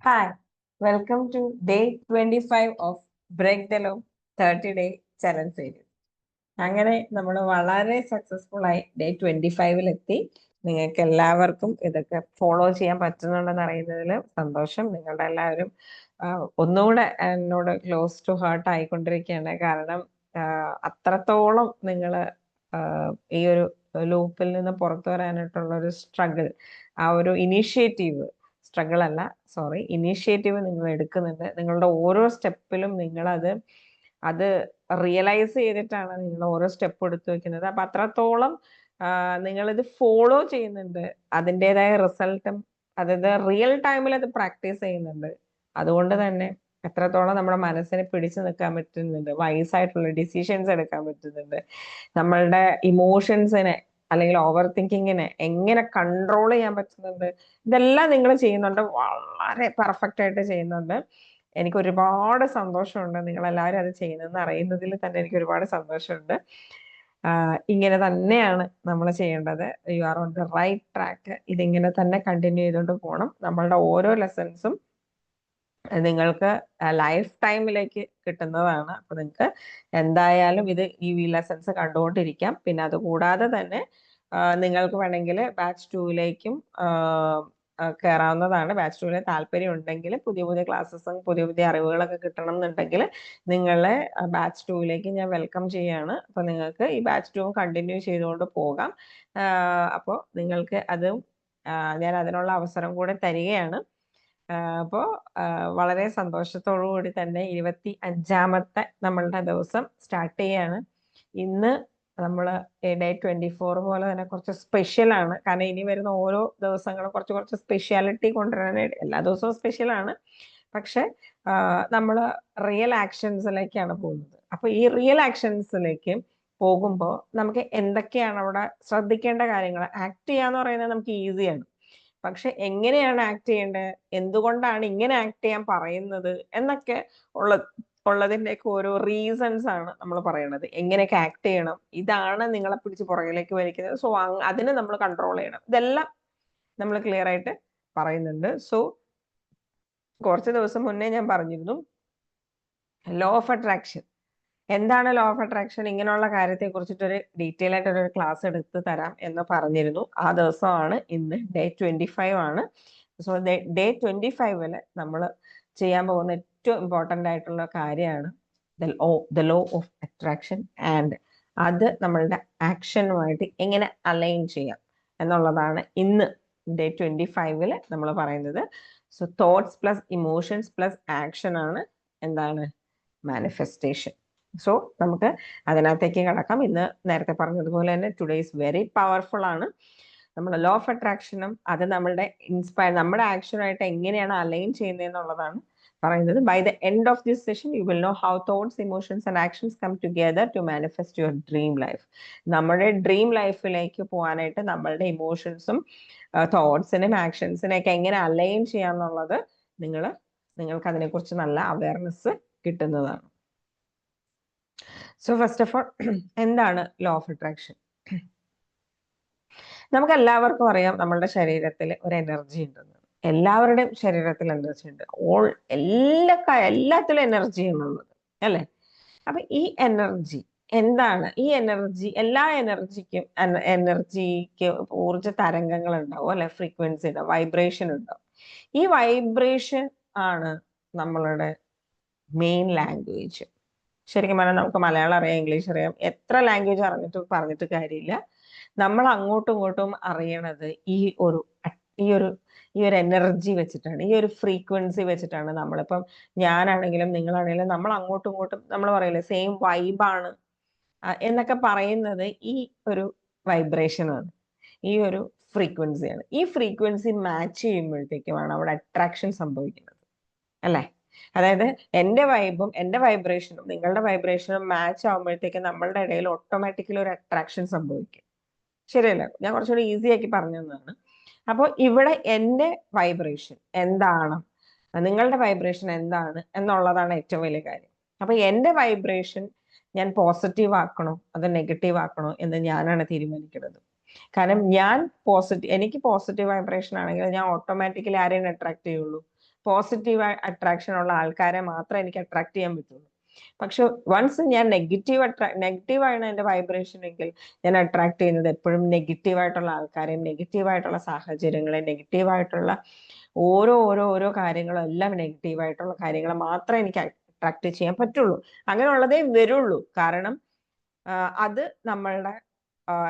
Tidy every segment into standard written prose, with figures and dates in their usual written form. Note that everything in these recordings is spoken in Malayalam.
Hi, welcome to day 25 of Break the Law 30-day challenge series. അങ്ങനെ നമ്മൾ വളരെ സക്സസ്ഫുൾ ആയി ഡേ 25 എത്തി. നിങ്ങൾക്ക് എല്ലാവർക്കും ഇതൊക്കെ ഫോളോ ചെയ്യാൻ പറ്റുന്നുണ്ടെന്ന് അറിയുന്നതിൽ സന്തോഷം. നിങ്ങളുടെ എല്ലാവരും ഒന്നുകൂടെ എന്നോട് ക്ലോസ് ടു ഹാർട്ട് ആയിക്കൊണ്ടിരിക്കുകയാണ്. കാരണം അത്രത്തോളം നിങ്ങൾ ഈ ഒരു ലൂപ്പിൽ നിന്ന് പുറത്തു വരാനായിട്ടുള്ള ഒരു സ്ട്രഗിൾ, ആ ഒരു സ്ട്രഗിൾ അല്ല, സോറി, ഇനീഷ്യേറ്റീവ് നിങ്ങൾ എടുക്കുന്നുണ്ട്. നിങ്ങളുടെ ഓരോ സ്റ്റെപ്പിലും അത് റിയലൈസ് ചെയ്തിട്ടാണ് നിങ്ങൾ ഓരോ സ്റ്റെപ്പ് എടുത്തു വെക്കുന്നത്. അപ്പൊ അത്രത്തോളം നിങ്ങളിത് ഫോളോ ചെയ്യുന്നുണ്ട്. അതിൻ്റെതായ റിസൾട്ടും അതായത് റിയൽ ടൈമിൽ അത് പ്രാക്ടീസ് ചെയ്യുന്നുണ്ട്. അതുകൊണ്ട് തന്നെ എത്രത്തോളം നമ്മുടെ മനസ്സിനെ പിടിച്ചു നിൽക്കാൻ പറ്റുന്നുണ്ട്, വൈസായിട്ടുള്ള ഡിസിഷൻസ് എടുക്കാൻ പറ്റുന്നുണ്ട്, നമ്മളുടെ ഇമോഷൻസിനെ അല്ലെങ്കിൽ ഓവർ തിങ്കിങ്ങിനെ എങ്ങനെ കൺട്രോൾ ചെയ്യാൻ പറ്റുന്നുണ്ട്, ഇതെല്ലാം നിങ്ങൾ ചെയ്യുന്നുണ്ട്. വളരെ പെർഫെക്റ്റ് ആയിട്ട് ചെയ്യുന്നുണ്ട്. എനിക്ക് ഒരുപാട് സന്തോഷമുണ്ട്. നിങ്ങൾ എല്ലാവരും അത് ചെയ്യുന്നതെന്ന് അറിയുന്നതിൽ തന്നെ എനിക്ക് ഒരുപാട് സന്തോഷമുണ്ട്. ഇങ്ങനെ തന്നെയാണ് നമ്മൾ ചെയ്യേണ്ടത്. You are on the right track. ഇതിങ്ങനെ തന്നെ കണ്ടിന്യൂ ചെയ്തുകൊണ്ട് പോകണം. നമ്മളുടെ ഓരോ ലെസൺസും നിങ്ങൾക്ക് ലൈഫ് ടൈമിലേക്ക് കിട്ടുന്നതാണ്. അപ്പൊ നിങ്ങൾക്ക് എന്തായാലും ഈ ലെസൺസ് കണ്ടുകൊണ്ടിരിക്കാം. പിന്നെ അതുകൂടാതെ തന്നെ നിങ്ങൾക്ക് വേണമെങ്കിൽ ബാച്ച് 2ലേക്കും കയറാവുന്നതാണ്. ബാച്ച് 2ലെ താല്പര്യം ഉണ്ടെങ്കിൽ പുതിയ പുതിയ ക്ലാസ്സസും പുതിയ പുതിയ അറിവുകളൊക്കെ കിട്ടണം എന്നുണ്ടെങ്കിൽ നിങ്ങളെ ബാച്ച് 2ലേക്ക് ഞാൻ വെൽക്കം ചെയ്യാണ്. അപ്പൊ നിങ്ങൾക്ക് ഈ ബാച്ച് 2 കണ്ടിന്യൂ ചെയ്തുകൊണ്ട് പോകാം. അപ്പോൾ നിങ്ങൾക്ക് അതും ഞാൻ അതിനുള്ള അവസരം കൂടെ തരികയാണ്. അപ്പോൾ വളരെ സന്തോഷത്തോടു കൂടി തന്നെ 25ാമത്തെ നമ്മളുടെ ദിവസം സ്റ്റാർട്ട് ചെയ്യാണ്. ഇന്ന് നമ്മൾ ഡേ 24 പോലെ തന്നെ കുറച്ച് സ്പെഷ്യലാണ്. കാരണം ഇനി വരുന്ന ഓരോ ദിവസങ്ങളും കുറച്ച് സ്പെഷ്യാലിറ്റി കൊണ്ടുവരാനായിട്ട്, എല്ലാ ദിവസവും സ്പെഷ്യലാണ്, പക്ഷെ നമ്മൾ റിയൽ ആക്ഷൻസിലേക്കാണ് പോകുന്നത്. അപ്പൊ ഈ റിയൽ ആക്ഷൻസിലേക്ക് പോകുമ്പോൾ നമുക്ക് എന്തൊക്കെയാണ് അവിടെ ശ്രദ്ധിക്കേണ്ട കാര്യങ്ങൾ? ആക്ട് ചെയ്യാന്ന് പറയുന്നത് നമുക്ക് ഈസിയാണ്, പക്ഷെ എങ്ങനെയാണ് ആക്ട് ചെയ്യേണ്ടത്, എന്തുകൊണ്ടാണ് ഇങ്ങനെ ആക്ട് ചെയ്യാൻ പറയുന്നത് എന്നൊക്കെ ഉള്ളതിൻ്റെയൊക്കെ ഓരോ റീസൺസ് ആണ് നമ്മൾ പറയണത്. എങ്ങനെയൊക്കെ ആക്ട് ചെയ്യണം, ഇതാണ് നിങ്ങളെ പിടിച്ച് പുറകിലേക്ക് വലിക്കുന്നത്. സോ അതിനെ നമ്മൾ കൺട്രോൾ ചെയ്യണം. ഇതെല്ലാം നമ്മൾ ക്ലിയർ ആയിട്ട് പറയുന്നുണ്ട്. സോ കുറച്ച് ദിവസം മുന്നേ ഞാൻ പറഞ്ഞിരുന്നു ലോ ഓഫ് അട്രാക്ഷൻ എന്താണ്. ലോ ഓഫ് അട്രാക്ഷൻ ഇങ്ങനെയുള്ള കാര്യത്തെ കുറിച്ചിട്ടൊരു ഡീറ്റെയിൽ ആയിട്ടൊരു ക്ലാസ് എടുത്ത് തരാം എന്ന് പറഞ്ഞിരുന്നു. ആ ദിവസമാണ് ഇന്ന്. ഡേ 25 ആണ്. സോ ഡേ 25 നമ്മൾ ചെയ്യാൻ പോകുന്ന ഏറ്റവും ഇമ്പോർട്ടൻ്റ് ആയിട്ടുള്ള കാര്യമാണ് the law of attraction. And അത് നമ്മളുടെ ആക്ഷനുമായിട്ട് എങ്ങനെ അലൈൻ ചെയ്യാം എന്നുള്ളതാണ് ഇന്ന് ഡേ 25 നമ്മൾ പറയുന്നത്. So thoughts plus emotions plus action ആണ് എന്താണ് മാനിഫെസ്റ്റേഷൻ. സോ നമുക്ക് അതിനകത്തേക്ക് കടക്കാം. ഇന്ന് നേരത്തെ പറഞ്ഞതുപോലെ തന്നെ ടുഡേ ഈസ് വെരി പവർഫുൾ ആണ്. നമ്മൾ ലോ ഓഫ് അട്രാക്ഷനും അത് നമ്മുടെ ആക്ഷനുമായിട്ട് എങ്ങനെയാണ് അലൈൻ ചെയ്യുന്നതെന്നുള്ളതാണ് പറയുന്നത്. By the end of this session you will know how thoughts emotions and actions come together to manifest your dream life. നമ്മുടെ ഡ്രീം ലൈഫിലേക്ക് പോകാനായിട്ട് നമ്മളുടെ ഇമോഷൻസും തോട്ട്സിനും ആക്ഷൻസിനും ഒക്കെ എങ്ങനെ അലൈൻ ചെയ്യാന്നുള്ളത് നിങ്ങൾക്ക് അതിനെക്കുറിച്ച് നല്ല അവയർനെസ് കിട്ടുന്നതാണ്. സോ ഫസ്റ്റ് ഓഫ് ഓൾ, എന്താണ് ലോ ഓഫ് അട്രാക്ഷൻ? നമുക്ക് എല്ലാവർക്കും അറിയാം നമ്മളുടെ ശരീരത്തിൽ ഒരു എനർജി ഉണ്ടെന്ന്. എല്ലാവരുടെയും ശരീരത്തിൽ എനർജി ഉണ്ട്. എല്ലാത്തിലും എനർജി എന്നുള്ളത് അല്ലേ? അപ്പൊ ഈ എനർജി എന്താണ്? ഈ എനർജി, എല്ലാ എനർജിക്ക് ഊർജ തരംഗങ്ങൾ ഉണ്ടാവും അല്ലെ? ഫ്രീക്വൻസി ഉണ്ടാവും, വൈബ്രേഷൻ ഉണ്ടാവും. ഈ വൈബ്രേഷൻ ആണ് നമ്മളുടെ മെയിൻ ലാംഗ്വേജ്. ശരിക്കും പറഞ്ഞാൽ നമുക്ക് മലയാളം അറിയാം, ഇംഗ്ലീഷ് അറിയാം, എത്ര ലാംഗ്വേജ് പറഞ്ഞിട്ട് കാര്യമില്ല. നമ്മൾ അങ്ങോട്ടും ഇങ്ങോട്ടും അറിയണത് ഈ ഒരു എനർജി വെച്ചിട്ടാണ്, ഈ ഒരു ഫ്രീക്വൻസി വെച്ചിട്ടാണ്. നമ്മളിപ്പം ഞാനാണെങ്കിലും നിങ്ങളാണെങ്കിലും നമ്മൾ അങ്ങോട്ടും ഇങ്ങോട്ടും നമ്മൾ പറയില്ലേ സെയിം വൈബാണ് എന്നൊക്കെ പറയുന്നത് ഈ ഒരു വൈബ്രേഷനാണ്, ഈ ഒരു ഫ്രീക്വൻസിയാണ്. ഈ ഫ്രീക്വൻസി മാച്ച് ചെയ്യുമ്പോഴത്തേക്കുമാണ് അവിടെ അട്രാക്ഷൻ സംഭവിക്കുന്നത് അല്ലേ? അതായത് എൻ്റെ വൈബും എൻ്റെ വൈബ്രേഷനും നിങ്ങളുടെ വൈബ്രേഷനും മാച്ച് ആകുമ്പോഴത്തേക്ക് നമ്മളുടെ ഇടയിൽ ഓട്ടോമാറ്റിക്കലി ഒരു അട്രാക്ഷൻ സംഭവിക്കും. ശരിയല്ല? ഞാൻ കുറച്ചുകൂടി ഈസി ആക്കി പറഞ്ഞു തന്നതാണ്. അപ്പോൾ ഇവിടെ എൻ്റെ വൈബ്രേഷൻ എന്താണ്, നിങ്ങളുടെ വൈബ്രേഷൻ എന്താണ് എന്നുള്ളതാണ് ഏറ്റവും വലിയ കാര്യം. അപ്പൊ എൻ്റെ വൈബ്രേഷൻ ഞാൻ പോസിറ്റീവ് ആക്കണോ അതോ നെഗറ്റീവ് ആക്കണോ എന്ന് ഞാനാണ് തീരുമാനിക്കുന്നത്. കാരണം എനിക്ക് പോസിറ്റീവ് വൈബ്രേഷൻ ആണെങ്കിൽ ഞാൻ ഓട്ടോമാറ്റിക്കലി ആരെയും അട്രാക്ട് ചെയ്യുള്ളൂ? പോസിറ്റീവ് അട്രാക്ഷൻ ഉള്ള ആൾക്കാരെ മാത്രമേ എനിക്ക് അട്രാക്ട് ചെയ്യാൻ പറ്റുള്ളൂ. പക്ഷെ വൺസ് ഞാൻ നെഗറ്റീവാണ് എന്റെ വൈബ്രേഷൻ എങ്കിൽ ഞാൻ അട്രാക്ട് ചെയ്യുന്നത് എപ്പോഴും നെഗറ്റീവായിട്ടുള്ള ആൾക്കാരെയും നെഗറ്റീവായിട്ടുള്ള സാഹചര്യങ്ങളെയും നെഗറ്റീവായിട്ടുള്ള ഓരോ ഓരോ ഓരോ കാര്യങ്ങളും എല്ലാം നെഗറ്റീവായിട്ടുള്ള കാര്യങ്ങൾ മാത്രമേ എനിക്ക് അട്രാക്ട് ചെയ്യാൻ പറ്റുള്ളൂ. അങ്ങനെയുള്ളതേ വരുള്ളൂ. കാരണം അത് നമ്മളുടെ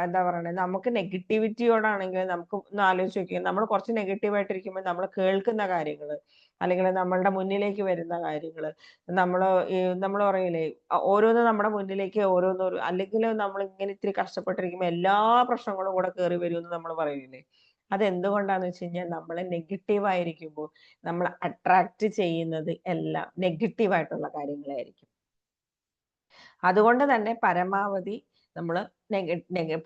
എന്താ പറയണത്, നമുക്ക് നെഗറ്റിവിറ്റിയോടാണെങ്കിൽ നമുക്ക് ഒന്ന് ആലോചിച്ച് നോക്കിയാൽ, നമ്മൾ കുറച്ച് നെഗറ്റീവായിട്ടിരിക്കുമ്പോൾ നമ്മൾ കേൾക്കുന്ന കാര്യങ്ങൾ, അല്ലെങ്കിൽ നമ്മളുടെ മുന്നിലേക്ക് വരുന്ന കാര്യങ്ങൾ, നമ്മൾ നമ്മൾ പറയില്ലേ, ഓരോന്ന് നമ്മുടെ മുന്നിലേക്ക് ഓരോന്ന്, അല്ലെങ്കിൽ നമ്മൾ ഇങ്ങനെ ഇത്തിരി കഷ്ടപ്പെട്ടിരിക്കുമ്പോൾ എല്ലാ പ്രശ്നങ്ങളും കൂടെ കയറി വരുമെന്ന് നമ്മൾ പറയില്ലേ. അതെന്തുകൊണ്ടാന്ന് വെച്ച് കഴിഞ്ഞാൽ, നമ്മൾ നെഗറ്റീവ് ആയിരിക്കുമ്പോൾ നമ്മൾ അട്രാക്ട് ചെയ്യുന്നത് എല്ലാം നെഗറ്റീവായിട്ടുള്ള കാര്യങ്ങളായിരിക്കും. അതുകൊണ്ട് തന്നെ പരമാവധി നമ്മൾ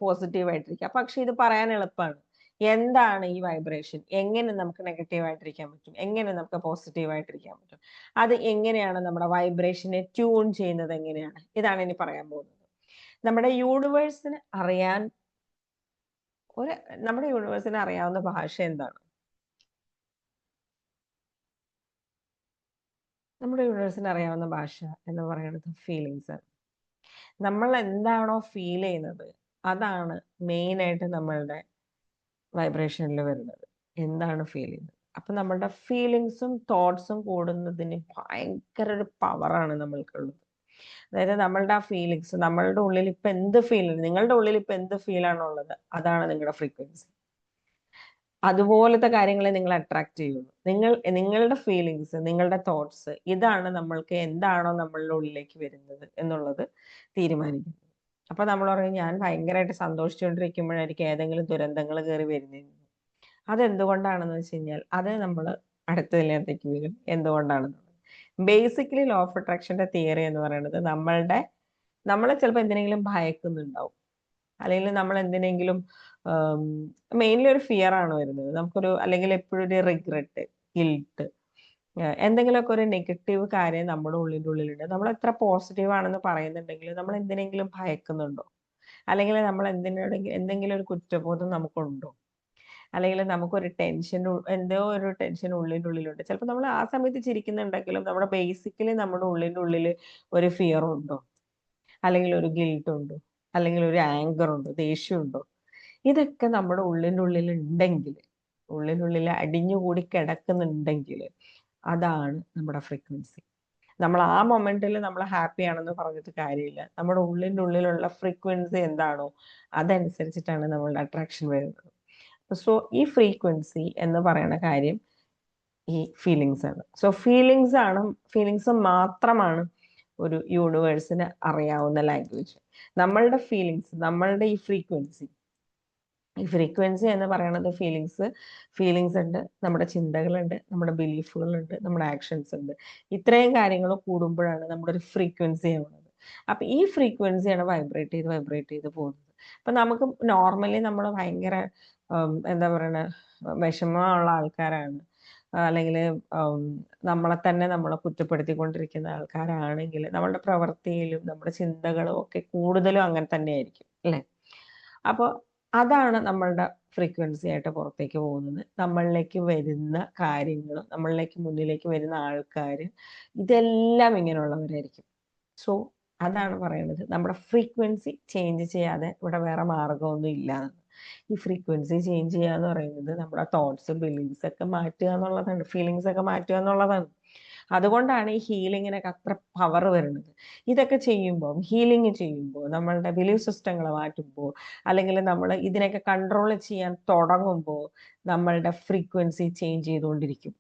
പോസിറ്റീവ് ആയിട്ടിരിക്കുക. പക്ഷെ ഇത് പറയാൻ എളുപ്പമാണ്. എന്താണ് ഈ വൈബ്രേഷൻ, എങ്ങനെ നമുക്ക് നെഗറ്റീവ് ആയിട്ടിരിക്കാൻ പറ്റും, എങ്ങനെ നമുക്ക് പോസിറ്റീവ് ആയിട്ടിരിക്കാൻ പറ്റും, അത് എങ്ങനെയാണ് നമ്മുടെ വൈബ്രേഷനെ ട്യൂൺ ചെയ്യുന്നത്, എങ്ങനെയാണ്, ഇതാണ് ഇനി പറയാൻ പോകുന്നത്. നമ്മുടെ യൂണിവേഴ്സിന് അറിയാൻ നമ്മുടെ യൂണിവേഴ്സിന് അറിയാവുന്ന ഭാഷ എന്താണ്? നമ്മുടെ യൂണിവേഴ്സിന് അറിയാവുന്ന ഭാഷ എന്ന് പറയുന്നത് ഫീലിങ്സ് ആണ്. നമ്മൾ എന്താണോ ഫീൽ ചെയ്യുന്നത് അതാണ് മെയിൻ ആയിട്ട് നമ്മളുടെ വൈബ്രേഷനിൽ വരുന്നത്. എന്താണ് ഫീൽ ചെയ്യുന്നത്, അപ്പൊ നമ്മളുടെ ഫീലിങ്സും തോട്ട്സും കൂടുന്നതിന് ഭയങ്കര ഒരു പവറാണ് നമ്മൾക്കുള്ളത്. അതായത് നമ്മളുടെ ആ ഫീലിങ്സ്, നമ്മളുടെ ഉള്ളിൽ ഇപ്പൊ എന്ത് ഫീൽ, നിങ്ങളുടെ ഉള്ളിൽ ഇപ്പൊ എന്ത് ഫീലാണോ ഉള്ളത് അതാണ് നിങ്ങളുടെ ഫ്രീക്വൻസി. അതുപോലത്തെ കാര്യങ്ങളെ നിങ്ങൾ അട്രാക്ട് ചെയ്യുള്ളൂ. നിങ്ങളുടെ ഫീലിങ്സ്, നിങ്ങളുടെ തോട്ട്സ്, ഇതാണ് നമ്മൾക്ക് എന്താണോ നമ്മളുടെ ഉള്ളിലേക്ക് വരുന്നത് എന്നുള്ളത് തീരുമാനിക്കുന്നത്. അപ്പൊ നമ്മൾ പറയും, ഞാൻ ഭയങ്കരമായിട്ട് സന്തോഷിച്ചുകൊണ്ടിരിക്കുമ്പോഴായിരിക്കും ഏതെങ്കിലും ദുരന്തങ്ങൾ കയറി വരുന്നത്. അതെന്തുകൊണ്ടാണെന്ന് വെച്ച് കഴിഞ്ഞാൽ, അത് നമ്മൾ അടുത്തതിലേക്ക് വരും എന്തുകൊണ്ടാണെന്ന്. ബേസിക്കലി ലോ ഓഫ് അട്രാക്ഷന്റെ തിയറി എന്ന് പറയുന്നത്, നമ്മളെ ചിലപ്പോൾ എന്തിനെങ്കിലും ഭയക്കുന്നുണ്ടാവും, അല്ലെങ്കിൽ നമ്മൾ എന്തിനെങ്കിലും മെയിൻലി ഒരു ഫിയർ ആണ് വരുന്നത് നമുക്കൊരു, അല്ലെങ്കിൽ എപ്പോഴും ഒരു റിഗ്രറ്റ്, ഗിൽട്ട്, എന്തെങ്കിലുമൊക്കെ ഒരു നെഗറ്റീവ് കാര്യം നമ്മുടെ ഉള്ളിലുണ്ട്. നമ്മൾ എത്ര പോസിറ്റീവ് ആണെന്ന് പറയുന്നുണ്ടെങ്കിൽ നമ്മൾ എന്തിനെങ്കിലും ഭയക്കുന്നുണ്ടോ, അല്ലെങ്കിൽ നമ്മൾ എന്തെങ്കിലും ഒരു കുറ്റബോധം നമുക്കുണ്ടോ, അല്ലെങ്കിൽ നമുക്കൊരു ടെൻഷൻ, എന്തോ ഒരു ടെൻഷൻ ഉള്ളിലുണ്ട്. ചിലപ്പോൾ നമ്മൾ ആ സമയത്ത് ചിരിക്കുന്നുണ്ടെങ്കിലും നമ്മുടെ ബേസിക്കലി നമ്മുടെ ഉള്ളിൽ ഒരു ഫിയർ ഉണ്ടോ, അല്ലെങ്കിൽ ഒരു ഗിൽട്ട് ഉണ്ടോ, അല്ലെങ്കിൽ ഒരു ആങ്കർ ഉണ്ടോ, ദേഷ്യമുണ്ടോ. ഇതൊക്കെ നമ്മുടെ ഉള്ളിനുള്ളിൽ അടിഞ്ഞുകൂടി കിടക്കുന്നുണ്ടെങ്കിൽ അതാണ് നമ്മുടെ ഫ്രീക്വൻസി. നമ്മൾ ആ മൊമെന്റിൽ നമ്മൾ ഹാപ്പി ആണെന്ന് പറഞ്ഞിട്ട് കാര്യമില്ല. നമ്മുടെ ഉള്ളിലുള്ള ഫ്രീക്വൻസി എന്താണോ അതനുസരിച്ചിട്ടാണ് നമ്മളുടെ അട്രാക്ഷൻ വരുന്നത്. സോ ഈ ഫ്രീക്വൻസി എന്ന് പറയുന്ന കാര്യം ഈ ഫീലിങ്സ് ആണ്. സോ ഫീലിങ്സ് മാത്രമാണ് ഒരു യൂണിവേഴ്സിന് അറിയാവുന്ന ലാംഗ്വേജ്. നമ്മളുടെ ഫീലിങ്സ്, നമ്മളുടെ ഈ ഫ്രീക്വൻസി എന്ന് പറയുന്നത്, ഫീലിങ്സ് ഉണ്ട്, നമ്മുടെ ചിന്തകളുണ്ട്, നമ്മുടെ ബിലീഫുകളുണ്ട്, നമ്മുടെ ആക്ഷൻസ് ഉണ്ട്. ഇത്രയും കാര്യങ്ങൾ കൂടുമ്പോഴാണ് നമ്മുടെ ഒരു ഫ്രീക്വൻസി ആവുന്നത്. അപ്പൊ ഈ ഫ്രീക്വൻസിയാണ് വൈബ്രേറ്റ് ചെയ്ത് പോകുന്നത്. അപ്പൊ നമുക്ക് നോർമലി നമ്മൾ ഭയങ്കര എന്താ പറയണ, വിഷമമുള്ള ആൾക്കാരാണ്, അല്ലെങ്കിൽ നമ്മളെ തന്നെ നമ്മളെ കുറ്റപ്പെടുത്തിക്കൊണ്ടിരിക്കുന്ന ആൾക്കാരാണെങ്കിൽ നമ്മളുടെ പ്രവൃത്തിയിലും നമ്മുടെ ചിന്തകളും ഒക്കെ കൂടുതലും അങ്ങനെ തന്നെ ആയിരിക്കും, അല്ലേ? അപ്പോൾ അതാണ് നമ്മളുടെ ഫ്രീക്വൻസി ആയിട്ട് പുറത്തേക്ക് പോകുന്നത്. നമ്മളിലേക്ക് വരുന്ന കാര്യങ്ങൾ, നമ്മളിലേക്ക് മുന്നിലേക്ക് വരുന്ന ആൾക്കാർ, ഇതെല്ലാം ഇങ്ങനെയുള്ളവരായിരിക്കും. സോ അതാണ് പറയുന്നത്, നമ്മുടെ ഫ്രീക്വൻസി ചേഞ്ച് ചെയ്യാതെ ഇവിടെ വേറെ മാർഗമൊന്നും ഇല്ല. ഈ ഫ്രീക്വൻസി ചേഞ്ച് ചെയ്യുക എന്ന് പറയുന്നത് നമ്മുടെ തോട്ട്സ്, ബിലീഫ്സ് ഒക്കെ മാറ്റുക എന്നുള്ളതാണ്, ഫീലിങ്സ് ഒക്കെ മാറ്റുക എന്നുള്ളതാണ്. അതുകൊണ്ടാണ് ഈ ഹീലിങ്ങിനൊക്കെ അത്ര പവർ വരുന്നത്. ഇതൊക്കെ ചെയ്യുമ്പോൾ, ഹീലിംഗ് ചെയ്യുമ്പോൾ, നമ്മളുടെ ബിലീഫ് സിസ്റ്റങ്ങൾ മാറ്റുമ്പോൾ, അല്ലെങ്കിൽ നമ്മൾ ഇതിനൊക്കെ കൺട്രോൾ ചെയ്യാൻ തുടങ്ങുമ്പോൾ നമ്മളുടെ ഫ്രീക്വൻസി ചേഞ്ച് ചെയ്തുകൊണ്ടിരിക്കും.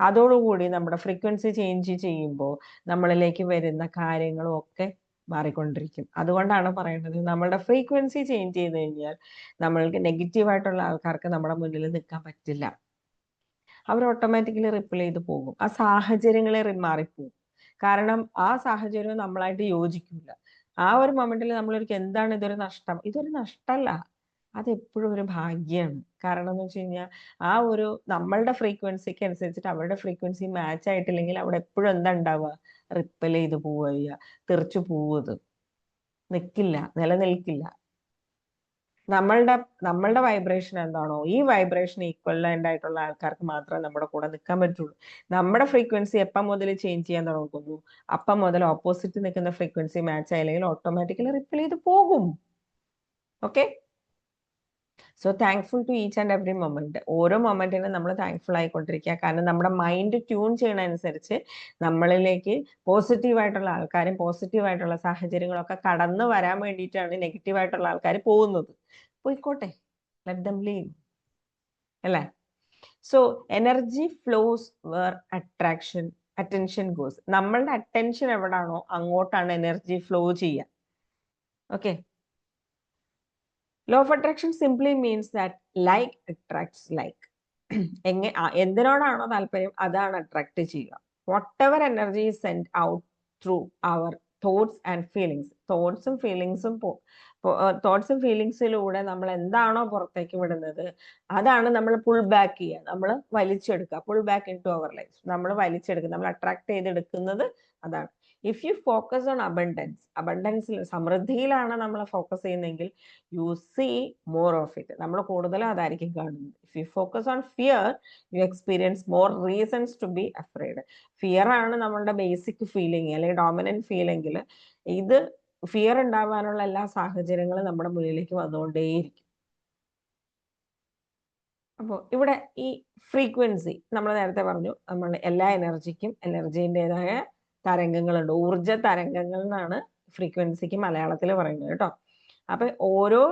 അതോടുകൂടി നമ്മുടെ ഫ്രീക്വൻസി ചേഞ്ച് ചെയ്യുമ്പോൾ നമ്മളിലേക്ക് വരുന്ന കാര്യങ്ങളും ഒക്കെ മാറിക്കൊണ്ടിരിക്കും. അതുകൊണ്ടാണ് പറയുന്നത്, നമ്മളുടെ ഫ്രീക്വൻസി ചേഞ്ച് ചെയ്ത് കഴിഞ്ഞാൽ നമ്മൾക്ക് നെഗറ്റീവായിട്ടുള്ള ആൾക്കാർക്ക് നമ്മുടെ മുന്നിൽ നിൽക്കാൻ പറ്റില്ല. അവർ ഓട്ടോമാറ്റിക്കലി റിപ്പിൾ ചെയ്ത് പോകും. ആ സാഹചര്യങ്ങളെ മാറിപ്പോകും. കാരണം ആ സാഹചര്യം നമ്മളായിട്ട് യോജിക്കില്ല. ആ ഒരു മൊമെന്റിൽ നമ്മളൊരിക്കലും, എന്താണ് ഇതൊരു നഷ്ടമല്ല, അതെപ്പോഴും ഒരു ഭാഗ്യമാണ്. കാരണം എന്ന് വെച്ച് കഴിഞ്ഞാൽ, ആ ഒരു നമ്മളുടെ ഫ്രീക്വൻസിക്ക് അനുസരിച്ചിട്ട് അവരുടെ ഫ്രീക്വൻസി മാച്ച് ആയിട്ടില്ലെങ്കിൽ അവിടെ എപ്പോഴും എന്താ ഉണ്ടാവുക, റിപ്പൽ ചെയ്ത് പോവുക, തെറിച്ചു പോവുന്നത്, നിൽക്കില്ല, നിലനിൽക്കില്ല. നമ്മളുടെ വൈബ്രേഷൻ എന്താണോ, ഈ വൈബ്രേഷൻ ഈക്വലന്റ് ആയിട്ടുള്ള ആൾക്കാർക്ക് മാത്രമേ നമ്മുടെ കൂടെ നിൽക്കാൻ പറ്റുള്ളൂ. നമ്മുടെ ഫ്രീക്വൻസി എപ്പം മുതൽ ചേഞ്ച് ചെയ്യാൻ തുടങ്ങുന്നു, അപ്പം മുതൽ ഓപ്പോസിറ്റ് നിൽക്കുന്ന ഫ്രീക്വൻസി മാച്ച് ആയില്ലെങ്കിൽ ഓട്ടോമാറ്റിക്കലി റിപ്പിൾ ചെയ്ത് പോകും. Okay, so thankful to each and every moment. ഓരോ മൊമെന്റിനും നമ്മൾ താങ്ക്ഫുൾ ആയിക്കൊണ്ടിരിക്കുക. കാരണം നമ്മുടെ മൈൻഡ് ട്യൂൺ ചെയ്യണനുസരിച്ച് നമ്മളിലേക്ക് പോസിറ്റീവായിട്ടുള്ള ആൾക്കാരും പോസിറ്റീവായിട്ടുള്ള സാഹചര്യങ്ങളൊക്കെ കടന്നു വരാൻ വേണ്ടിയിട്ടാണ് നെഗറ്റീവായിട്ടുള്ള ആൾക്കാർ പോകുന്നത്. പോയിക്കോട്ടെ, ലെറ്റ് ദം ലീവ് അല്ലേ. So energy flows where attention goes. നമ്മളുടെ അറ്റൻഷൻ എവിടാണോ അങ്ങോട്ടാണ് എനർജി ഫ്ലോ ചെയ്യുക. Okay, law of attraction simply means that like attracts like. എന്തിനോടാണോ താല്പര്യം അതാണ് അട്രാക്ട് ചെയ്യുക. Whatever energy is send out through our thoughts and feelings. തോട്ട്സും ഫീലിങ്സിലൂടെ നമ്മൾ എന്താണോ പുറത്തേക്ക് വിടുന്നത് അതാണ് നമ്മൾ പുൾ ബാക്ക് ചെയ്യുക, നമ്മൾ വലിച്ചെടുക്കുക. Pull back in to our life, നമ്മൾ വലിച്ചെടുക്കുക, നമ്മൾ അട്രാക്ട് ചെയ്തെടുക്കുന്നത് അതാണ്. ഇഫ് യു ഫോക്കസ് ഓൺ അബണ്ടൻസിൽ, സമൃദ്ധിയിലാണ് നമ്മൾ ഫോക്കസ് ചെയ്യുന്നതെങ്കിൽ you see more of it, നമ്മൾ കൂടുതലും അതായിരിക്കും കാണുന്നത്. If you focus on fear you experience more reasons to be afraid. Fear ആണ് നമ്മളുടെ ബേസിക് ഫീലിംഗ് അല്ലെങ്കിൽ ഡോമിനന്റ് ഫീലെങ്കിൽ ഇത് ഫിയർ ഉണ്ടാവാനുള്ള എല്ലാ സാഹചര്യങ്ങളും നമ്മുടെ മുന്നിലേക്ക് വന്നുകൊണ്ടേയിരിക്കും. അപ്പോൾ ഇവിടെ ഈ ഫ്രീക്വൻസി നമ്മൾ നേരത്തെ പറഞ്ഞു, നമ്മൾ എല്ലാ എനർജിക്കും എനർജീൻ്റെതായ തരംഗങ്ങളുണ്ട്. ഊർജ തരംഗങ്ങൾ എന്നാണ് ഫ്രീക്വൻസിക്ക് മലയാളത്തിൽ പറയുന്നത് കേട്ടോ. അപ്പൊ ഓരോ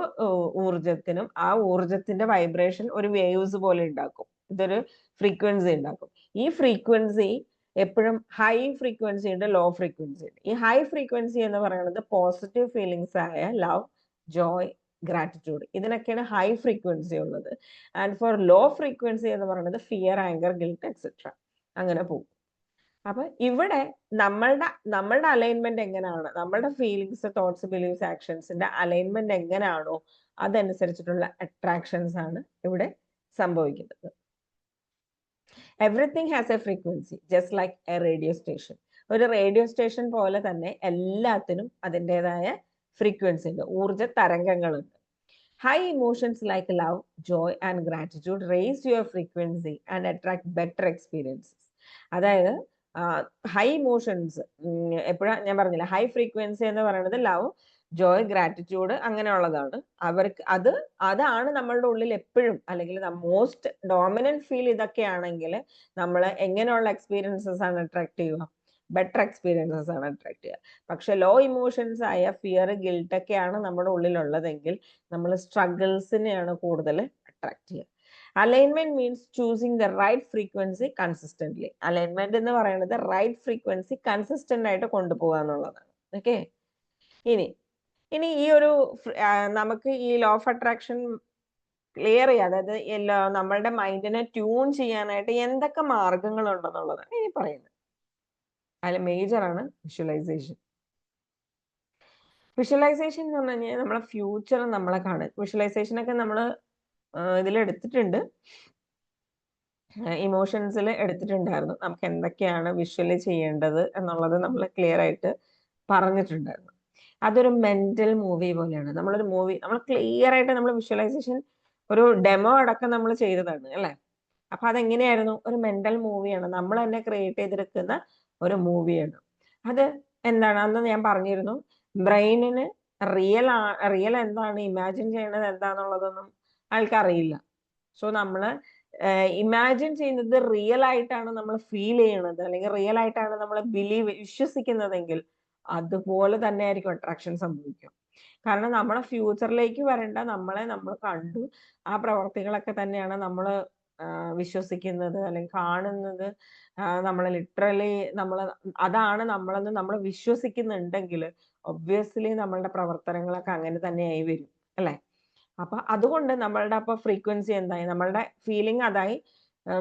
ഊർജത്തിനും ആ ഊർജത്തിന്റെ വൈബ്രേഷൻ ഒരു വേവ്സ് പോലെ ഉണ്ടാക്കും. ഇതൊരു ഫ്രീക്വൻസി ഉണ്ടാക്കും. ഈ ഫ്രീക്വൻസി എപ്പോഴും ഹൈ ഫ്രീക്വൻസി ഉണ്ട്, ലോ ഫ്രീക്വൻസി ഉണ്ട്. ഈ ഹൈ ഫ്രീക്വൻസി എന്ന് പറയുന്നത് പോസിറ്റീവ് ഫീലിങ്സ് ആയ ലവ്, ജോയ്, ഗ്രാറ്റിറ്റ്യൂഡ്, ഇതിനൊക്കെയാണ് ഹൈ ഫ്രീക്വൻസി ഉള്ളത്. ആൻഡ് ഫോർ ലോ ഫ്രീക്വൻസി എന്ന് പറയുന്നത് ഫിയർ, ആങ്കർ, ഗിൽറ്റ് എക്സെട്ര, അങ്ങനെ പോകും. അപ്പൊ ഇവിടെ നമ്മളുടെ അലൈൻമെന്റ് എങ്ങനെയാണ്, നമ്മളുടെ ഫീലിങ്സ്, തോട്ട്സ്, ബിലീവ്സ്, ആക്ഷൻസിന്റെ അലൈൻമെന്റ് എങ്ങനെയാണോ അതനുസരിച്ചിട്ടുള്ള അട്രാക്ഷൻസ് ആണ് ഇവിടെ സംഭവിക്കുന്നത്. Everything has a frequency just like a radio station. ഒരു റേഡിയോ സ്റ്റേഷൻ പോലെ തന്നെ എല്ലാത്തിനും അതിൻ്റെതായ ഫ്രീക്വൻസി ഉണ്ട്, ഊർജ തരംഗങ്ങളുണ്ട്. High emotions like love, joy and gratitude raise your frequency and attract better experiences. അതായത് ഹൈ ഇമോഷൻസ് എപ്പോഴാണ് ഞാൻ പറഞ്ഞില്ല, ഹൈ ഫ്രീക്വൻസി എന്ന് പറയുന്നത് ലവ്, ജോയ്, ഗ്രാറ്റിറ്റ്യൂഡ് അങ്ങനെയുള്ളതാണ്. അവർക്ക് അതാണ് നമ്മളുടെ ഉള്ളിൽ എപ്പോഴും, അല്ലെങ്കിൽ മോസ്റ്റ് ഡോമിനന്റ് ഫീൽ ഇതൊക്കെയാണെങ്കിൽ നമ്മൾ എങ്ങനെയുള്ള എക്സ്പീരിയൻസസ് ആണ് അട്രാക്ട് ചെയ്യുക, ബെറ്റർ എക്സ്പീരിയൻസസ് ആണ് അട്രാക്ട് ചെയ്യുക. പക്ഷെ ലോ ഇമോഷൻസ് ആയ ഫിയർ, ഗിൽറ്റ് ഒക്കെയാണ് നമ്മുടെ ഉള്ളിലുള്ളതെങ്കിൽ നമ്മൾ സ്ട്രഗിൾസിനെയാണ് കൂടുതൽ അട്രാക്ട് ചെയ്യുക. Alignment means choosing the right frequency consistently. Alignment എന്ന് പറയുന്നത് റൈറ്റ് ഫ്രീക്വൻസി കൺസിസ്റ്റന്റ് ആയിട്ട് കൊണ്ടുപോകുക എന്നുള്ളതാണ്. ഓക്കെ, ഇനി ഈ ഒരു നമുക്ക് ഈ ലോ ഓഫ് അട്രാക്ഷൻ ക്ലിയർ ചെയ്യുക, അതായത് നമ്മളുടെ മൈൻഡിനെ ട്യൂൺ ചെയ്യാനായിട്ട് എന്തൊക്കെ മാർഗങ്ങൾ ഉണ്ടെന്നുള്ളതാണ് ഇനി പറയുന്നത്. അതിൽ മേജർ ആണ് വിഷ്വലൈസേഷൻ. വിഷ്വലൈസേഷൻ എന്ന് പറഞ്ഞു കഴിഞ്ഞാൽ നമ്മളെ ഫ്യൂച്ചർ നമ്മളെ കാണും. വിഷ്വലൈസേഷൻ ഒക്കെ നമ്മൾ ഇതിലെടുത്തിട്ടുണ്ട്, ഇമോഷൻസിൽ എടുത്തിട്ടുണ്ടായിരുന്നു. നമുക്ക് എന്തൊക്കെയാണ് വിഷ്വലി ചെയ്യേണ്ടത് എന്നുള്ളത് നമ്മൾ ക്ലിയർ ആയിട്ട് പറഞ്ഞിട്ടുണ്ടായിരുന്നു. അതൊരു മെന്റൽ മൂവി പോലെയാണ്. നമ്മളൊരു മൂവി നമ്മൾ ക്ലിയർ ആയിട്ട് നമ്മൾ വിഷ്വലൈസേഷൻ ഒരു ഡെമോ അടക്കം നമ്മൾ ചെയ്തതാണ് അല്ലേ. അപ്പൊ അതെങ്ങനെയായിരുന്നു, ഒരു മെന്റൽ മൂവിയാണ്, നമ്മൾ തന്നെ ക്രിയേറ്റ് ചെയ്തെടുക്കുന്ന ഒരു മൂവിയാണ്. അത് എന്താണ് അന്ന് ഞാൻ പറഞ്ഞിരുന്നു, ബ്രെയിനിന് റിയൽ എന്താണ്, ഇമാജിൻ ചെയ്യണത് എന്താണെന്നുള്ളതൊന്നും ആൾക്കറിയില്ല. സോ നമ്മള് ഇമാജിൻ ചെയ്യുന്നത് റിയൽ ആയിട്ടാണ് നമ്മൾ ഫീൽ ചെയ്യണത്, അല്ലെങ്കിൽ റിയൽ ആയിട്ടാണ് നമ്മൾ വിശ്വസിക്കുന്നതെങ്കിൽ അതുപോലെ തന്നെ ആയിരിക്കും അട്രാക്ഷൻ സംഭവിക്കും. കാരണം നമ്മളെ ഫ്യൂച്ചറിലേക്ക് വരേണ്ട നമ്മൾ കണ്ടു, ആ പ്രവർത്തികളൊക്കെ തന്നെയാണ് നമ്മൾ വിശ്വസിക്കുന്നത് അല്ലെങ്കിൽ കാണുന്നത്. നമ്മൾ ലിറ്ററലി അതാണ് നമ്മളെന്ന് നമ്മൾ വിശ്വസിക്കുന്നുണ്ടെങ്കിൽ ഒബ്വിയസ്ലി നമ്മളുടെ പ്രവർത്തനങ്ങളൊക്കെ അങ്ങനെ തന്നെയായി വരും അല്ലെ. അപ്പൊ അതുകൊണ്ട് നമ്മളുടെ അപ്പൊ ഫ്രീക്വൻസി എന്തായി, നമ്മളുടെ ഫീലിംഗ് അതായി,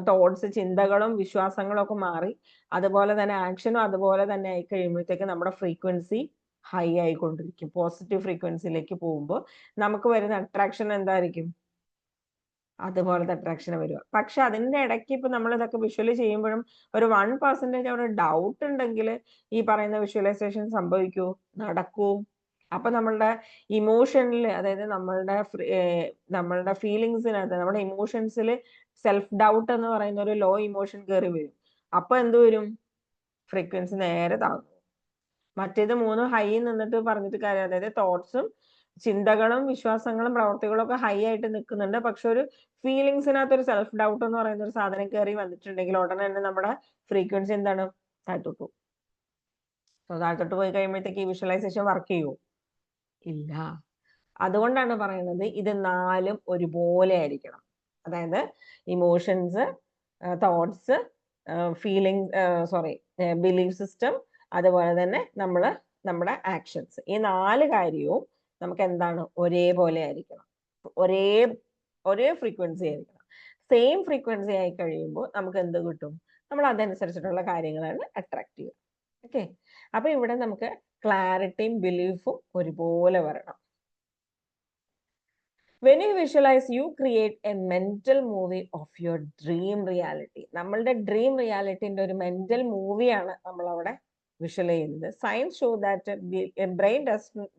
തോട്ട്സ്, ചിന്തകളും വിശ്വാസങ്ങളും ഒക്കെ മാറി, അതുപോലെ തന്നെ ആക്ഷനും അതുപോലെ തന്നെ ആയി കഴിയുമ്പോഴത്തേക്ക് നമ്മുടെ ഫ്രീക്വൻസി ഹൈ ആയിക്കൊണ്ടിരിക്കും. പോസിറ്റീവ് ഫ്രീക്വൻസിയിലേക്ക് പോകുമ്പോൾ നമുക്ക് വരുന്ന അട്രാക്ഷൻ എന്തായിരിക്കും, അതുപോലത്തെ അട്രാക്ഷൻ വരിക. പക്ഷെ അതിന്റെ ഇടയ്ക്ക് ഇപ്പൊ നമ്മൾ ഇതൊക്കെ വിഷ്വലി ചെയ്യുമ്പോഴും ഒരു 1% അവിടെ ഡൗട്ട് ഉണ്ടെങ്കിൽ ഈ പറയുന്ന വിഷ്വലൈസേഷൻ സംഭവിക്കൂ, നടക്കൂ, അപ്പൊ നമ്മളുടെ ഇമോഷനിൽ, അതായത് നമ്മളുടെ ഫീലിങ്സിനകത്ത്, നമ്മുടെ ഇമോഷൻസിൽ സെൽഫ് ഡൗട്ട് എന്ന് പറയുന്ന ഒരു ലോ ഇമോഷൻ കയറി വരും. അപ്പൊ എന്ത് വരും? ഫ്രീക്വൻസി നേരെ താഴ്ന്നു. മറ്റേത് മൂന്നും ഹൈ നിന്നിട്ട് പറഞ്ഞിട്ട് കാര്യം, അതായത് തോട്ട്സും ചിന്തകളും വിശ്വാസങ്ങളും പ്രവർത്തികളും ഒക്കെ ഹൈ ആയിട്ട് നിൽക്കുന്നുണ്ട്. പക്ഷെ ഒരു ഫീലിങ്സിനകത്ത് ഒരു സെൽഫ് ഡൗട്ട് എന്ന് പറയുന്ന ഒരു സാധനം കയറി വന്നിട്ടുണ്ടെങ്കിൽ ഉടനെ തന്നെ നമ്മുടെ ഫ്രീക്വൻസി എന്താണ്? താഴ്ത്തോട്ട് പോകും. താഴ്ത്തോട്ട് പോയി കഴിയുമ്പോഴത്തേക്ക് ഈ വിഷ്വലൈസേഷൻ വർക്ക് ചെയ്യുമോ? ഇല്ല. അതുകൊണ്ടാണ് പറയുന്നത് ഇത് 4ഉം ഒരുപോലെ ആയിരിക്കണം. അതായത് emotions, thoughts, feeling, belief system, അതുപോലെ തന്നെ നമ്മുടെ ആക്ഷൻസ്, ഈ 4 കാര്യവും നമുക്ക് എന്താണ്? ഒരേപോലെ ആയിരിക്കണം. ഒരേ ഫ്രീക്വൻസി ആയിരിക്കണം. സെയിം ഫ്രീക്വൻസി ആയി കഴിയുമ്പോൾ നമുക്ക് എന്ത് കിട്ടും? നമ്മൾ അതനുസരിച്ചിട്ടുള്ള കാര്യങ്ങളാണ് അട്രാക്ട് ചെയ്യുക. ഓക്കെ. അപ്പൊ ഇവിടെ നമുക്ക് ക്ലാരിറ്റിയും ബിലീഫും ഒരുപോലെ വരണം. When you visualize, you create a mental movie of your dream reality. നമ്മളുടെ ഡ്രീം റിയാലിറ്റിന്റെ ഒരു മെന്റൽ മൂവിയാണ് നമ്മൾ അവിടെ വിഷ്വൽ ചെയ്യുന്നത്. Science show that brain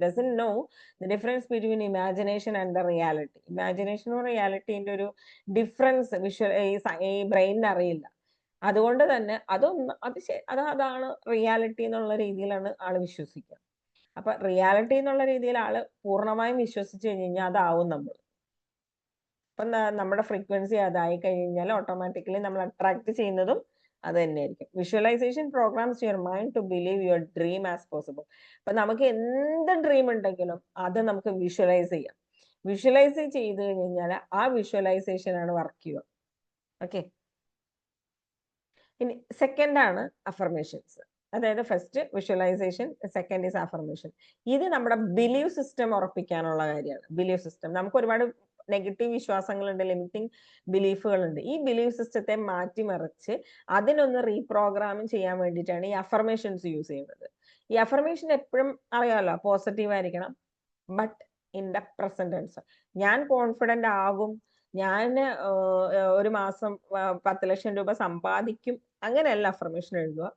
doesn't know the difference between imagination and the reality. ഇമാജിനേഷനും റിയാലിറ്റിന്റെ ഒരു ഡിഫറൻസ് ഈ ബ്രെയിനിന് അറിയില്ല. അതുകൊണ്ട് തന്നെ അതാണ് റിയാലിറ്റി എന്നുള്ള രീതിയിലാണ് ആള് വിശ്വസിക്കുക. അപ്പൊ റിയാലിറ്റി എന്നുള്ള രീതിയിൽ ആള് പൂർണ്ണമായും വിശ്വസിച്ച് കഴിഞ്ഞാൽ അതാവും നമ്മൾ. അപ്പൊ നമ്മുടെ ഫ്രീക്വൻസി അതായി കഴിഞ്ഞാൽ ഓട്ടോമാറ്റിക്കലി നമ്മൾ അട്രാക്ട് ചെയ്യുന്നതും അത് തന്നെയായിരിക്കും. Visualisation programs your mind to believe your dream as possible. അപ്പൊ നമുക്ക് എന്ത് ഡ്രീം ഉണ്ടെങ്കിലും അത് നമുക്ക് വിഷ്വലൈസ് ചെയ്യാം. വിഷ്വലൈസ് ചെയ്ത് കഴിഞ്ഞാൽ ആ വിഷ്വലൈസേഷൻ ആണ് വർക്ക് ചെയ്യുക. ഓക്കെ. ഇനി സെക്കൻഡ് ആണ് അഫർമേഷൻസ്. അതായത് first visualisation, second is affirmation. ഇത് നമ്മുടെ ബിലീവ് സിസ്റ്റം ഉറപ്പിക്കാനുള്ള കാര്യമാണ്. ബിലീവ് സിസ്റ്റം, നമുക്ക് ഒരുപാട് നെഗറ്റീവ് വിശ്വാസങ്ങളുണ്ട്, ലിമിറ്റിംഗ് ബിലീഫുകളുണ്ട്. ഈ ബിലീവ് സിസ്റ്റത്തെ മാറ്റിമറിച്ച് അതിനൊന്ന് റീപ്രോഗ്രാമിംഗ് ചെയ്യാൻ വേണ്ടിയിട്ടാണ് ഈ അഫർമേഷൻസ് യൂസ് ചെയ്യുന്നത്. ഈ അഫർമേഷൻ എപ്പോഴും അറിയാമല്ലോ, പോസിറ്റീവ് ആയിരിക്കണം, but in the present tense. ഞാൻ കോൺഫിഡന്റ് ആകും, ഞാൻ ഒരു മാസം 10 ലക്ഷം രൂപ സമ്പാദിക്കും, അങ്ങനെയല്ല അഫർമേഷൻ എഴുതുക.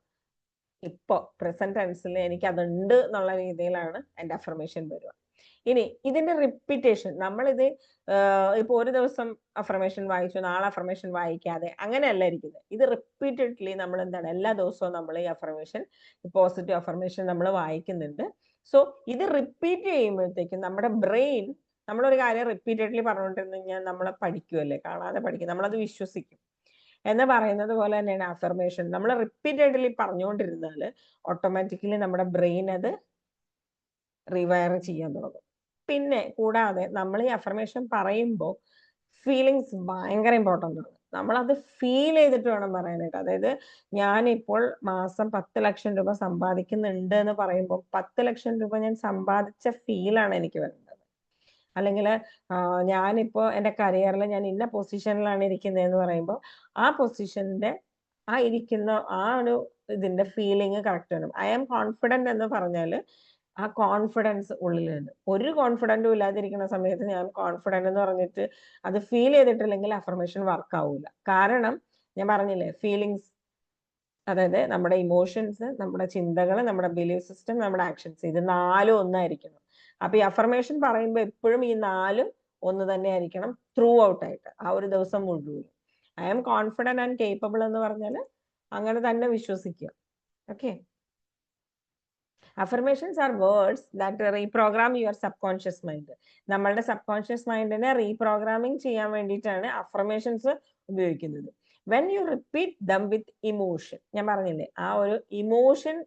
ഇപ്പൊ പ്രസന്റ് ടെൻസിൽ എനിക്ക് അതുണ്ട് എന്നുള്ള രീതിയിലാണ് എൻ്റെ അഫർമേഷൻ വരിക. ഇനി ഇതിന്റെ റിപ്പീറ്റേഷൻ, നമ്മളിത് ഇപ്പൊ ഒരു ദിവസം അഫർമേഷൻ വായിച്ചു, നാളെ അഫർമേഷൻ വായിക്കാതെ അങ്ങനെയല്ല ഇരിക്കുന്നത്. ഇത് റിപ്പീറ്റഡ്ലി നമ്മൾ എന്താണ്, എല്ലാ ദിവസവും നമ്മൾ ഈ അഫർമേഷൻ, പോസിറ്റീവ് അഫർമേഷൻ നമ്മൾ വായിക്കുന്നുണ്ട്. സോ ഇത് റിപ്പീറ്റ് ചെയ്യുമ്പോഴത്തേക്കും നമ്മുടെ ബ്രെയിൻ, നമ്മളൊരു കാര്യം റിപ്പീറ്റഡ്ലി പറഞ്ഞുകൊണ്ടിരുന്നു കഴിഞ്ഞാൽ നമ്മളെ പഠിക്കുമല്ലേ, കാണാതെ പഠിക്കും, നമ്മളത് വിശ്വസിക്കും എന്ന് പറയുന്നത് പോലെ തന്നെയാണ് അഫർമേഷൻ. നമ്മൾ റിപ്പീറ്റഡ്ലി പറഞ്ഞുകൊണ്ടിരുന്നാൽ ഓട്ടോമാറ്റിക്കലി നമ്മുടെ ബ്രെയിൻ അത് റിവയർ ചെയ്യാൻ തുടങ്ങും. പിന്നെ കൂടാതെ നമ്മൾ ഈ അഫർമേഷൻ പറയുമ്പോൾ ഫീലിങ്സ് ഭയങ്കര ഇമ്പോർട്ടൻ്റ് ആണ്. നമ്മളത് ഫീൽ ചെയ്തിട്ട് വേണം പറയാനായിട്ട്. അതായത് ഞാനിപ്പോൾ മാസം 10 ലക്ഷം രൂപ സമ്പാദിക്കുന്നുണ്ട് എന്ന് പറയുമ്പോൾ 10 ലക്ഷം രൂപ ഞാൻ സമ്പാദിച്ച ഫീലാണ് എനിക്ക് വരുന്നത്. അല്ലെങ്കിൽ ഞാനിപ്പോൾ എൻ്റെ കരിയറിൽ ഞാൻ ഇന്ന പൊസിഷനിലാണ് ഇരിക്കുന്നതെന്ന് പറയുമ്പോൾ ആ പൊസിഷന്റെ ആ ഇരിക്കുന്ന ആ ഒരു ഇതിന്റെ ഫീലിംഗ് കറക്റ്റ് വേണം. ഐ ആം കോൺഫിഡന്റ് എന്ന് പറഞ്ഞാൽ ആ കോൺഫിഡൻസ് ഉള്ളിലുണ്ട്. ഒരു കോൺഫിഡൻറ്റും ഇല്ലാതിരിക്കുന്ന സമയത്ത് ഞാൻ കോൺഫിഡന്റ് എന്ന് പറഞ്ഞിട്ട് അത് ഫീൽ ചെയ്തിട്ടില്ലെങ്കിൽ അഫർമേഷൻ വർക്ക് ആവൂല. കാരണം ഞാൻ പറഞ്ഞില്ലേ, ഫീലിങ്സ്, അതായത് നമ്മുടെ ഇമോഷൻസ്, നമ്മുടെ ചിന്തകൾ, നമ്മുടെ ബിലീഫ് സിസ്റ്റം, നമ്മുടെ ആക്ഷൻസ്, ഇത് 4ഉം ഒന്നായിരിക്കണം. അപ്പൊ ഈ അഫർമേഷൻ പറയുമ്പോൾ എപ്പോഴും ഈ 4ഉം ഒന്ന് തന്നെ ആയിരിക്കണം ത്രൂ ഔട്ട് ആയിട്ട്, ആ ഒരു ദിവസം മുഴുവൻ. I am confident and capable എന്ന് പറഞ്ഞാൽ അങ്ങനെ തന്നെ വിശ്വസിക്കുക. Okay. Affirmations are words that reprogram your subconscious mind. നമ്മളുടെ സബ് കോൺഷ്യസ് മൈൻഡിനെ റീപ്രോഗ്രാമിംഗ് ചെയ്യാൻ വേണ്ടിയിട്ടാണ് അഫർമേഷൻസ് ഉപയോഗിക്കുന്നത്. When you repeat them with emotion, ഞാൻ പറഞ്ഞില്ലേ, ആ ഒരു ഇമോഷൻ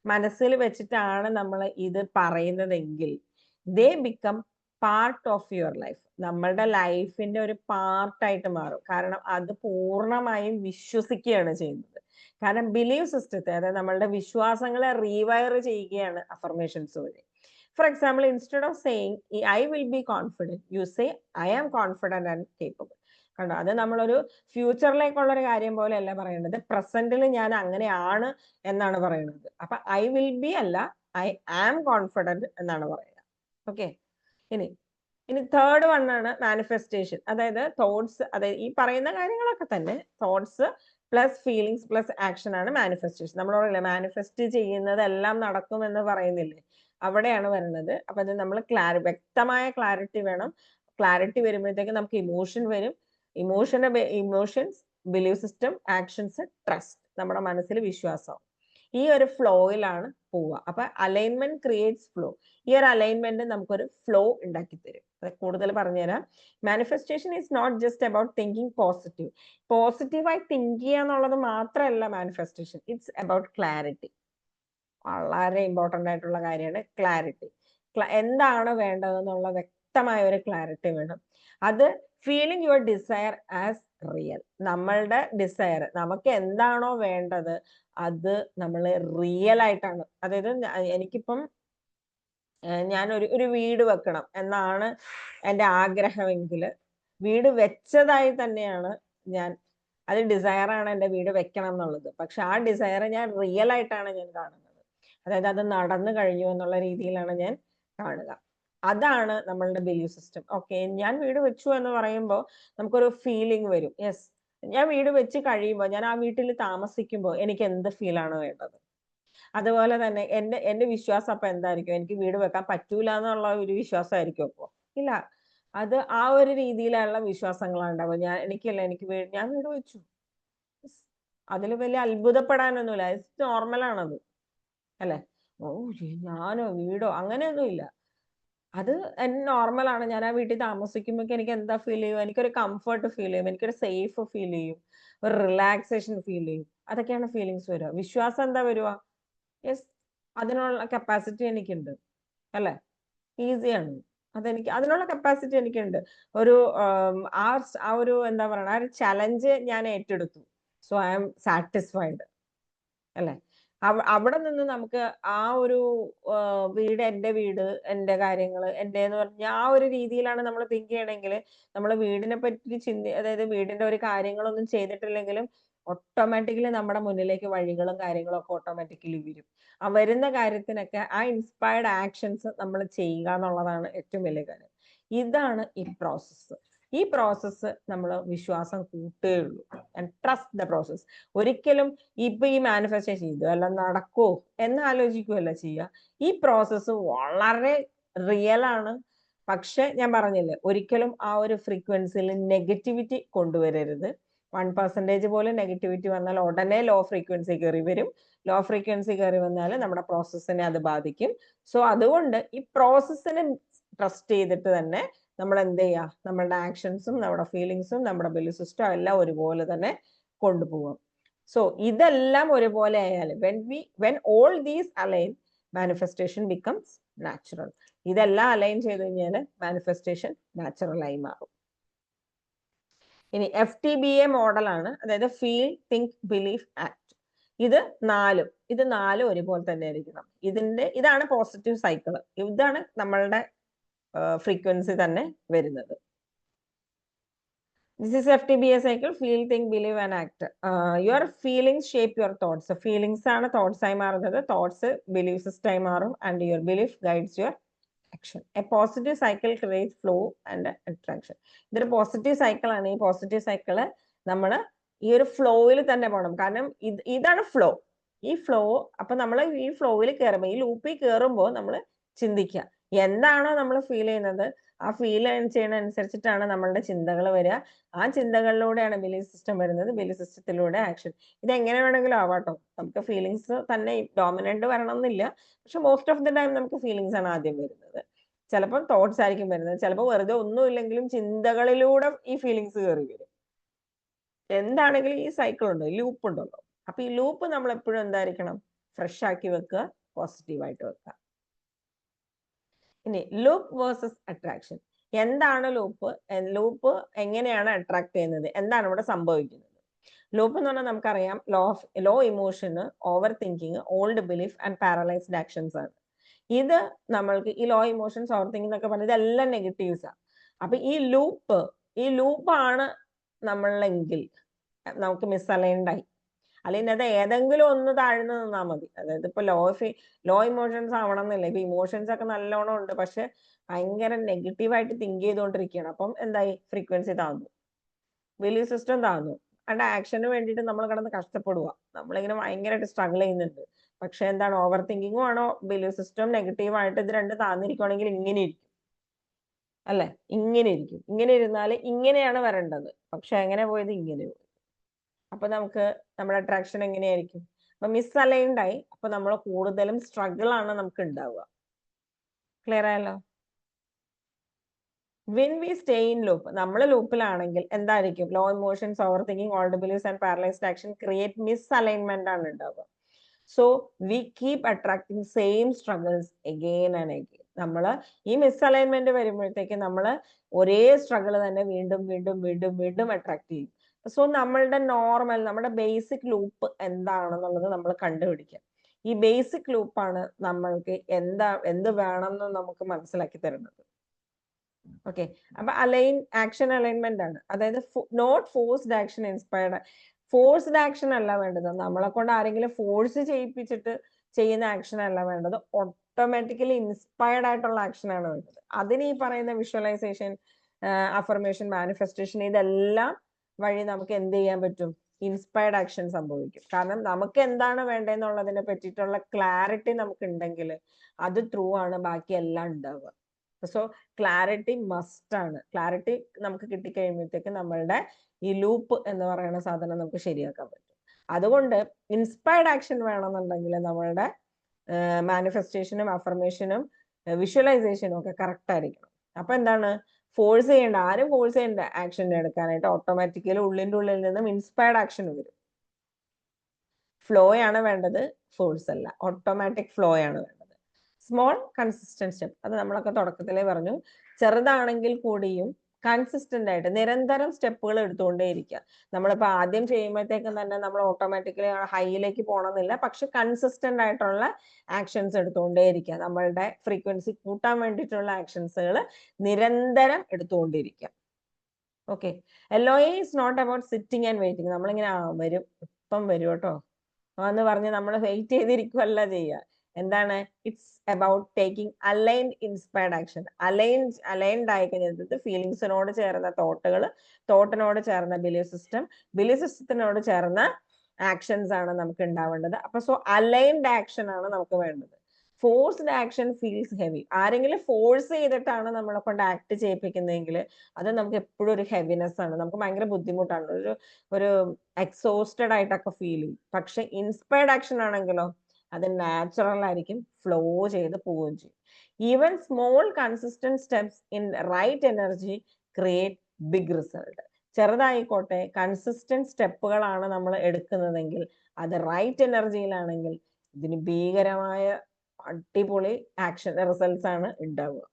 മനസ്സിൽ വെച്ചിട്ടാണ് നമ്മൾ ഇത് പറയുന്നതെങ്കിൽ they become part of your life. നമ്മളുടെ ലൈഫിന്റെ ഒരു പാർട്ടായിട്ട് മാറും. കാരണം അത് പൂർണ്ണമായും വിശ്വസിക്കുകയാണ് ചെയ്യുന്നത്. കാരണം ബിലീവ് സിസ്റ്റത്തെ, അതായത് നമ്മളുടെ വിശ്വാസങ്ങളെ റീവയർ ചെയ്യുകയാണ് അഫർമേഷൻസ് വഴി. For example, instead of saying I will be confident, you say I am confident and capable. കണ്ടോ, അത് നമ്മളൊരു ഫ്യൂച്ചറിലേക്കുള്ള ഒരു കാര്യം പോലെ അല്ല പറയേണ്ടത്, പ്രസന്റിൽ ഞാൻ അങ്ങനെയാണ് എന്നാണ് പറയുന്നത്. അപ്പൊ ഐ വിൽ ബി അല്ല, ഐ ആം കോൺഫിഡന്റ് എന്നാണ് പറയുക. ഓക്കെ. ഇനി തേർഡ് വൺ ആണ് മാനിഫെസ്റ്റേഷൻ. അതായത് തോട്ട്സ്, അതായത് ഈ പറയുന്ന കാര്യങ്ങളൊക്കെ തന്നെ thoughts plus feelings plus action ആണ് മാനിഫെസ്റ്റേഷൻ. നമ്മൾ പറയില്ലേ, മാനിഫെസ്റ്റ് ചെയ്യുന്നതെല്ലാം നടക്കും എന്ന് പറയുന്നില്ലേ, അവിടെയാണ് വരുന്നത്. അപ്പൊ അത് നമ്മൾ വ്യക്തമായ ക്ലാരിറ്റി വേണം. ക്ലാരിറ്റി വരുമ്പോഴത്തേക്ക് നമുക്ക് ഇമോഷൻ വരും. Emotions, believe system, actions, trust, നമ്മുടെ മനസ്സിൽ വിശ്വാസം. ഈ ഒരു ഫ്ലോയിലാണ് പോവുക. അപ്പൊ അലൈൻമെന്റ് ക്രിയേറ്റ്സ് ഫ്ലോ. ഈ ഒരു അലൈൻമെന്റ് നമുക്കൊരു ഫ്ലോ ഉണ്ടാക്കി തരും. കൂടുതൽ പറഞ്ഞുതരാം. Manifestation is not just about thinking positive. പോസിറ്റീവായി തിങ്ക് ചെയ്യുക എന്നുള്ളത് മാത്രമല്ല മാനിഫെസ്റ്റേഷൻ. It's about clarity. വളരെ ഇമ്പോർട്ടന്റ് ആയിട്ടുള്ള കാര്യമാണ് ക്ലാരിറ്റി. എന്താണ് വേണ്ടതെന്നുള്ള വ്യക്തമായ ഒരു ക്ലാരിറ്റി വേണം. അത് feeling your desire as real. നമ്മളുടെ ഡിസയർ, നമുക്ക് എന്താണോ വേണ്ടത് അത് നമ്മൾ റിയൽ ആയിട്ടാണ്. അതായത് എനിക്കിപ്പം ഞാൻ ഒരു വീട് വെക്കണം എന്നാണ് എൻ്റെ ആഗ്രഹമെങ്കിൽ വീട് വെച്ചതായി തന്നെയാണ് ഞാൻ, അത് ഡിസയറാണ് എൻ്റെ വീട് വെക്കണം എന്നുള്ളത്. പക്ഷെ ആ ഡിസയർ ഞാൻ റിയൽ ആയിട്ടാണ് ഞാൻ കാണുന്നത്. അതായത് അത് നടന്നു കഴിഞ്ഞു എന്നുള്ള രീതിയിലാണ് ഞാൻ കാണുക. അതാണ് നമ്മളുടെ ബിലീഫ് സിസ്റ്റം. ഓക്കെ, ഞാൻ വീട് വെച്ചു എന്ന് പറയുമ്പോൾ നമുക്കൊരു ഫീലിംഗ് വരും. യെസ്, ഞാൻ വീട് വെച്ച് കഴിയുമ്പോൾ, ഞാൻ ആ വീട്ടിൽ താമസിക്കുമ്പോൾ എനിക്ക് എന്ത് ഫീലാണ് വേണ്ടത്. അതുപോലെ തന്നെ എന്റെ വിശ്വാസം അപ്പൊ എന്തായിരിക്കും? എനിക്ക് വീട് വെക്കാൻ പറ്റൂല എന്നുള്ള ഒരു വിശ്വാസമായിരിക്കും അപ്പൊ? ഇല്ല, അത് ആ ഒരു രീതിയിലുള്ള വിശ്വാസങ്ങളാണ് ഉണ്ടാവുക. ഞാൻ വീട് വെച്ചു, അതിൽ വലിയ അത്ഭുതപ്പെടാനൊന്നുമില്ല. നോർമലാണത്, അല്ലെ? ഓ, ഞാനോ വീടോ അങ്ങനെയൊന്നും ഇല്ല. അത് നോർമലാണ്. ഞാൻ ആ വീട്ടിൽ താമസിക്കുമ്പോൾ എനിക്ക് എന്താ ഫീൽ ചെയ്യും? എനിക്കൊരു കംഫർട്ട് ഫീൽ ചെയ്യും, എനിക്കൊരു സേഫ് ഫീൽ ചെയ്യും, ഒരു റിലാക്സേഷൻ ഫീൽ ചെയ്യും. അതൊക്കെയാണ് ഫീലിങ്സ് വരിക. വിശ്വാസം എന്താ വരുക? യെസ്, അതിനുള്ള കപ്പാസിറ്റി എനിക്കുണ്ട്, അല്ലെ? ഈസിയാണ്. അതിനുള്ള കപ്പാസിറ്റി എനിക്കുണ്ട്. ഒരു ആ ഒരു എന്താ പറയുക, ആ ഒരു ചലഞ്ച് ഞാൻ ഏറ്റെടുത്തു. സോ ഐ ആം സാറ്റിസ്ഫൈഡ്, അല്ലെ? അവിടെ നിന്ന് നമുക്ക് ആ ഒരു വീട്, എന്റെ കാര്യങ്ങൾ എന്റേന്ന് പറഞ്ഞ ആ ഒരു രീതിയിലാണ് നമ്മൾ തിങ്ക് ചെയ്യണമെങ്കിൽ, നമ്മൾ വീടിനെ പറ്റി അതായത് വീടിന്റെ ഒരു കാര്യങ്ങളൊന്നും ചെയ്തിട്ടില്ലെങ്കിലും ഓട്ടോമാറ്റിക്കലി നമ്മുടെ മുന്നിലേക്ക് വഴികളും കാര്യങ്ങളും ഒക്കെ ഓട്ടോമാറ്റിക്കലി വരും. ആ വരുന്ന കാര്യത്തിനൊക്കെ ആ ഇൻസ്പയർഡ് ആക്ഷൻസ് നമ്മൾ ചെയ്യുക എന്നുള്ളതാണ് ഏറ്റവും വലിയ കാര്യം. ഇതാണ് ഈ പ്രോസസ്സ്. ഈ പ്രോസസ്സ് നമ്മൾ വിശ്വാസം കൂട്ടുകയുള്ളൂ. And trust the process. ഒരിക്കലും ഇപ്പൊ ഈ മാനിഫെസ്റ്റേഷൻ ഇതെല്ലാം നടക്കുമോ എന്ന് ആലോചിക്കുകയല്ല ചെയ്യുക. ഈ പ്രോസസ്സ് വളരെ റിയൽ ആണ്. പക്ഷെ ഞാൻ പറഞ്ഞില്ലേ, ഒരിക്കലും ആ ഒരു ഫ്രീക്വൻസിയിൽ നെഗറ്റിവിറ്റി കൊണ്ടുവരരുത്. 1% പോലും നെഗറ്റിവിറ്റി വന്നാൽ ഉടനെ ലോ ഫ്രീക്വൻസി കയറി വരും. ലോ ഫ്രീക്വൻസി കയറി വന്നാൽ നമ്മുടെ പ്രോസസ്സിനെ അത് ബാധിക്കും. സോ അതുകൊണ്ട് ഈ പ്രോസസ്സിനെ ട്രസ്റ്റ് ചെയ്തിട്ട് തന്നെ നമ്മൾ എന്ത് ചെയ്യുക? നമ്മളുടെ ആക്ഷൻസും നമ്മുടെ ഫീലിങ്സും നമ്മുടെ ബിലീഫ് സിസ്റ്റം എല്ലാം ഒരുപോലെ തന്നെ കൊണ്ടുപോകാം. സോ ഇതെല്ലാം ഒരുപോലെ ആയാൽ when all these align, manifestation becomes natural. ഇതെല്ലാം അലൈൻ ചെയ്ത് കഴിഞ്ഞാൽ മാനിഫെസ്റ്റേഷൻ നാച്ചുറൽ ആയി മാറും. ഇനി FTBA മോഡലാണ്, അതായത് ഫീൽ, തിങ്ക്, ബിലീവ്, ആക്ട്. ഇത് നാലും ഒരുപോലെ തന്നെ ആയിരിക്കണം. ഇതാണ് പോസിറ്റീവ് സൈക്കിൾ. ഇതാണ് നമ്മളുടെ ഫ്രീക്വൻസി തന്നെ വരുന്നത്. This is FTBA cycle: feel, think, believe, and act. Your feelings shape your thoughts. Feelings ആണ് thoughts ആയി മാറുന്നത്. Thoughts belief system ആയി മാറും. And your belief guides your action. A positive cycle creates flow and attraction. ഇതൊരു പോസിറ്റീവ് സൈക്കിൾ ആണ്. ഈ പോസിറ്റീവ് സൈക്കിള് നമ്മൾ ഈ ഒരു ഫ്ലോയിൽ തന്നെ പോകണം. കാരണം ഇതാണ് ഫ്ലോ. ഈ ഫ്ലോ, അപ്പൊ നമ്മൾ ഈ ഫ്ലോയിൽ കയറുമ്പോൾ, ഈ ലൂപ്പിൽ കയറുമ്പോൾ നമ്മൾ ചിന്തിക്കുക, എന്താണോ നമ്മൾ ഫീൽ ചെയ്യുന്നത് ആ ഫീൽ ചെയ്യുന്ന അനുസരിച്ചിട്ടാണ് നമ്മളുടെ ചിന്തകൾ വരിക. ആ ചിന്തകളിലൂടെയാണ് ബിലീഫ് സിസ്റ്റം വരുന്നത്. ബിലീഫ് സിസ്റ്റത്തിലൂടെ ആക്ഷൻ. ഇത് എങ്ങനെ വേണമെങ്കിലും ആവാട്ടോ. നമുക്ക് ഫീലിങ്സ് തന്നെ ഡോമിനന്റ് വരണം എന്നില്ല. പക്ഷെ മോസ്റ്റ് ഓഫ് ദി ടൈം നമുക്ക് ഫീലിങ്സ് ആണ് ആദ്യം വരുന്നത്. ചിലപ്പോൾ തോട്ട്സ് ആയിരിക്കും വരുന്നത്. ചിലപ്പോൾ വെറുതെ ഒന്നുമില്ലെങ്കിലും ചിന്തകളിലൂടെ ഈ ഫീലിങ്സ് കയറി വരും. എന്താണെങ്കിലും ഈ സൈക്കിൾ ഉണ്ടോ, ലൂപ്പ് ഉണ്ടല്ലോ. അപ്പൊ ഈ ലൂപ്പ് നമ്മൾ എപ്പോഴും എന്തായിരിക്കണം? ഫ്രഷ് ആക്കി വെക്കുക, പോസിറ്റീവായിട്ട് വെക്കുക. ഇനി ലൂപ്പ് വേഴ്സസ് അട്രാക്ഷൻ. എന്താണ് ലൂപ്പ്? ലൂപ്പ് എങ്ങനെയാണ് അട്രാക്ട് ചെയ്യുന്നത്? എന്താണ് ഇവിടെ സംഭവിക്കുന്നത്? ലൂപ്പ് എന്ന് പറഞ്ഞാൽ നമുക്കറിയാം, low emotion, over thinking, old belief and paralysed actions ആണ്. ഇത് നമ്മൾക്ക് ഈ ലോ ഇമോഷൻസ്, ഓവർ തിങ്കിങ് എന്നൊക്കെ പറഞ്ഞാൽ ഇതെല്ലാം നെഗറ്റീവ്സ് ആണ്. അപ്പൊ ഈ ലൂപ്പാണ് നമ്മളെങ്കിൽ നമുക്ക് മിസ്അലൈൻഡ് ആയി. അല്ലെങ്കിൽ അത് ഏതെങ്കിലും ഒന്ന് താഴ്ന്നു നിന്നാൽ മതി. അതായത് ഇപ്പൊ ലോ ഇമോഷൻസ് ആവണം എന്നില്ല. ഇപ്പൊ ഇമോഷൻസ് ഒക്കെ നല്ലോണം ഉണ്ട്, പക്ഷെ ഭയങ്കര നെഗറ്റീവായിട്ട് തിങ്ക് ചെയ്തുകൊണ്ടിരിക്കുകയാണ്. അപ്പം എന്തായി? ഫ്രീക്വൻസി താഴ്ന്നു, ബിലീഫ് സിസ്റ്റം താഴ്ന്നു. അതിന്റെ ആക്ഷന് വേണ്ടിയിട്ട് നമ്മൾ കിടന്ന് കഷ്ടപ്പെടുക. നമ്മളിങ്ങനെ ഭയങ്കരമായിട്ട് സ്ട്രഗിൾ ചെയ്യുന്നുണ്ട്. പക്ഷെ എന്താണ്, ഓവർ തിങ്കിങ്ങും ആണോ ബിലീഫ് സിസ്റ്റം നെഗറ്റീവ് ആയിട്ട് ഇത് രണ്ട് താന്നിരിക്കുകയാണെങ്കിൽ ഇങ്ങനെ ഇരിക്കും അല്ലെ, ഇങ്ങനെ ഇരിക്കും. ഇങ്ങനെ ഇരുന്നാൽ ഇങ്ങനെയാണ് വരേണ്ടത്, പക്ഷെ എങ്ങനെ പോയത് ഇങ്ങനെ പോയി. അപ്പൊ നമുക്ക് നമ്മുടെ അട്രാക്ഷൻ എങ്ങനെയായിരിക്കും? അപ്പൊ മിസ് അലൈൻഡ് ആയി. അപ്പൊ നമ്മൾ കൂടുതലും സ്ട്രഗിൾ ആണ് നമുക്ക് ഉണ്ടാവുക. ക്ലിയർ ആയല്ലോ? When we stay in loop, നമ്മൾ ലൂപ്പിലാണെങ്കിൽ എന്തായിരിക്കും? Low emotions, over thinking, old beliefs and paralysed action create misalignment ആണ് ഉണ്ടാവുക. So we keep attracting same struggles again and again. നമ്മൾ ഈ മിസ്അലൈൻമെന്റ് വരുമ്പോഴത്തേക്ക് നമ്മൾ ഒരേ സ്ട്രഗിൾ തന്നെ വീണ്ടും വീണ്ടും വീണ്ടും വീണ്ടും അട്രാക്ട് ചെയ്യും. സോ നമ്മളുടെ നോർമൽ, നമ്മുടെ ബേസിക് ലൂപ്പ് എന്താണെന്നുള്ളത് നമ്മൾ കണ്ടുപിടിക്കുക. ഈ ബേസിക് ലൂപ്പാണ് നമ്മൾക്ക് എന്ത് വേണമെന്ന് നമുക്ക് മനസ്സിലാക്കി തരുന്നത്. ഓക്കെ, അപ്പൊ ആക്ഷൻ അലൈൻമെന്റ് ആണ്. അതായത് not forced action, inspired. Forced action അല്ല വേണ്ടത്, നമ്മളെ കൊണ്ട് ആരെങ്കിലും ഫോഴ്സ് ചെയ്യിപ്പിച്ചിട്ട് ചെയ്യുന്ന ആക്ഷൻ അല്ല വേണ്ടത്, ഓട്ടോമാറ്റിക്കലി ഇൻസ്പയർഡ് ആയിട്ടുള്ള ആക്ഷൻ ആണ് വേണ്ടത്. അതിന് ഈ പറയുന്ന വിഷ്വലൈസേഷൻ, അഫർമേഷൻ, മാനിഫെസ്റ്റേഷൻ, ഇതെല്ലാം വഴി നമുക്ക് എന്ത് ചെയ്യാൻ പറ്റും? ഇൻസ്പയർഡ് ആക്ഷൻ സംഭവിക്കും. കാരണം നമുക്ക് എന്താണ് വേണ്ടതെന്നുള്ളതിനെ പറ്റിയിട്ടുള്ള ക്ലാരിറ്റി നമുക്ക് ഉണ്ടെങ്കിൽ അത് ത്രൂ ആണ് ബാക്കി എല്ലാം ഉണ്ടാവുക. സോ ക്ലാരിറ്റി മസ്റ്റ് ആണ്. ക്ലാരിറ്റി നമുക്ക് കിട്ടിക്കഴിയുമ്പോഴത്തേക്ക് നമ്മളുടെ ഈ ലൂപ്പ് എന്ന് പറയുന്ന സാധനം നമുക്ക് ശരിയാക്കാൻ പറ്റും. അതുകൊണ്ട് ഇൻസ്പയർഡ് ആക്ഷൻ വേണമെന്നുണ്ടെങ്കിൽ നമ്മളുടെ മാനിഫെസ്റ്റേഷനും അഫർമേഷനും വിഷ്വലൈസേഷനും ഒക്കെ കറക്റ്റ് ആയിരിക്കണം. അപ്പൊ എന്താണ്, ഫോഴ്സ് ചെയ്യേണ്ട, ആരും ഫോഴ്സ് ചെയ്യേണ്ട ആക്ഷൻ എടുക്കാനായിട്ട്. ഓട്ടോമാറ്റിക്കലി ഉള്ളിൻ്റെ ഉള്ളിൽ നിന്നും ഇൻസ്പയർഡ് ആക്ഷൻ വരും. ഫ്ലോ ആണ് വേണ്ടത്, ഫോഴ്സ് അല്ല. ഓട്ടോമാറ്റിക് ഫ്ലോ ആണ് വേണ്ടത്. സ്മോൾ കൺസിസ്റ്റന്റ് സ്റ്റെപ്പ്, അത് നമ്മളൊക്കെ തുടക്കത്തിലേ പറഞ്ഞു. ചെറുതാണെങ്കിൽ കൂടിയും കൺസിസ്റ്റന്റ് ആയിട്ട് നിരന്തരം സ്റ്റെപ്പുകൾ എടുത്തുകൊണ്ടേയിരിക്കുക. നമ്മളിപ്പോൾ ആദ്യം ചെയ്യുമ്പോഴത്തേക്കും തന്നെ നമ്മൾ ഓട്ടോമാറ്റിക്കലി ഹൈയിലേക്ക് പോകണമെന്നില്ല, പക്ഷെ കൺസിസ്റ്റന്റ് ആയിട്ടുള്ള ആക്ഷൻസ് എടുത്തുകൊണ്ടേയിരിക്കുക. നമ്മളുടെ ഫ്രീക്വൻസി കൂട്ടാൻ വേണ്ടിയിട്ടുള്ള ആക്ഷൻസുകൾ നിരന്തരം എടുത്തുകൊണ്ടിരിക്കുക. Okay, LOA is not about sitting and waiting. നമ്മളിങ്ങനെ വരും, ഇപ്പം വരും കേട്ടോ എന്ന് പറഞ്ഞ് നമ്മൾ വെയിറ്റ് ചെയ്തിരിക്കുകയല്ല ചെയ്യുക. എന്താണ്, it's about taking aligned inspired action. Aligned ആയി കഴിഞ്ഞത് ഫീലിങ്സിനോട് ചേർന്ന തോട്ടുകൾ, തോട്ടിനോട് ചേർന്ന ബിലീഫ് സിസ്റ്റത്തിനോട് ചേർന്ന ആക്ഷൻസ് ആണ് നമുക്ക് ഉണ്ടാവേണ്ടത്. അപ്പൊ സോ അലൈൻഡ് ആക്ഷൻ ആണ് നമുക്ക് വേണ്ടത്. Forced action feels heavy. ആരെങ്കിലും ഫോഴ്സ് ചെയ്തിട്ടാണ് നമ്മളെ കൊണ്ട് ആക്ട് ചെയ്യിപ്പിക്കുന്നതെങ്കിൽ അത് നമുക്ക് എപ്പോഴും ഒരു ഹെവിനെസ് ആണ്, നമുക്ക് ഭയങ്കര ബുദ്ധിമുട്ടാണ്, ഒരു എക്സോസ്റ്റഡ് ആയിട്ടൊക്കെ ഫീൽ ചെയ്യും. പക്ഷെ ഇൻസ്പയർഡ് ആക്ഷൻ ആണെങ്കിലോ അത് നാച്ചുറൽ ആയിരിക്കും, ഫ്ലോ ചെയ്ത് പോവുകയും ചെയ്യും. Even small consistent steps in right energy create big result. ചെറുതായിക്കോട്ടെ, കൺസിസ്റ്റന്റ് സ്റ്റെപ്പുകളാണ് നമ്മൾ എടുക്കുന്നതെങ്കിൽ, അത് റൈറ്റ് എനർജിയിലാണെങ്കിൽ ഇതിന് ഭീകരമായ അടിപൊളി ആക്ഷൻ റിസൾട്ട്സ് ആണ് ഉണ്ടാവുക.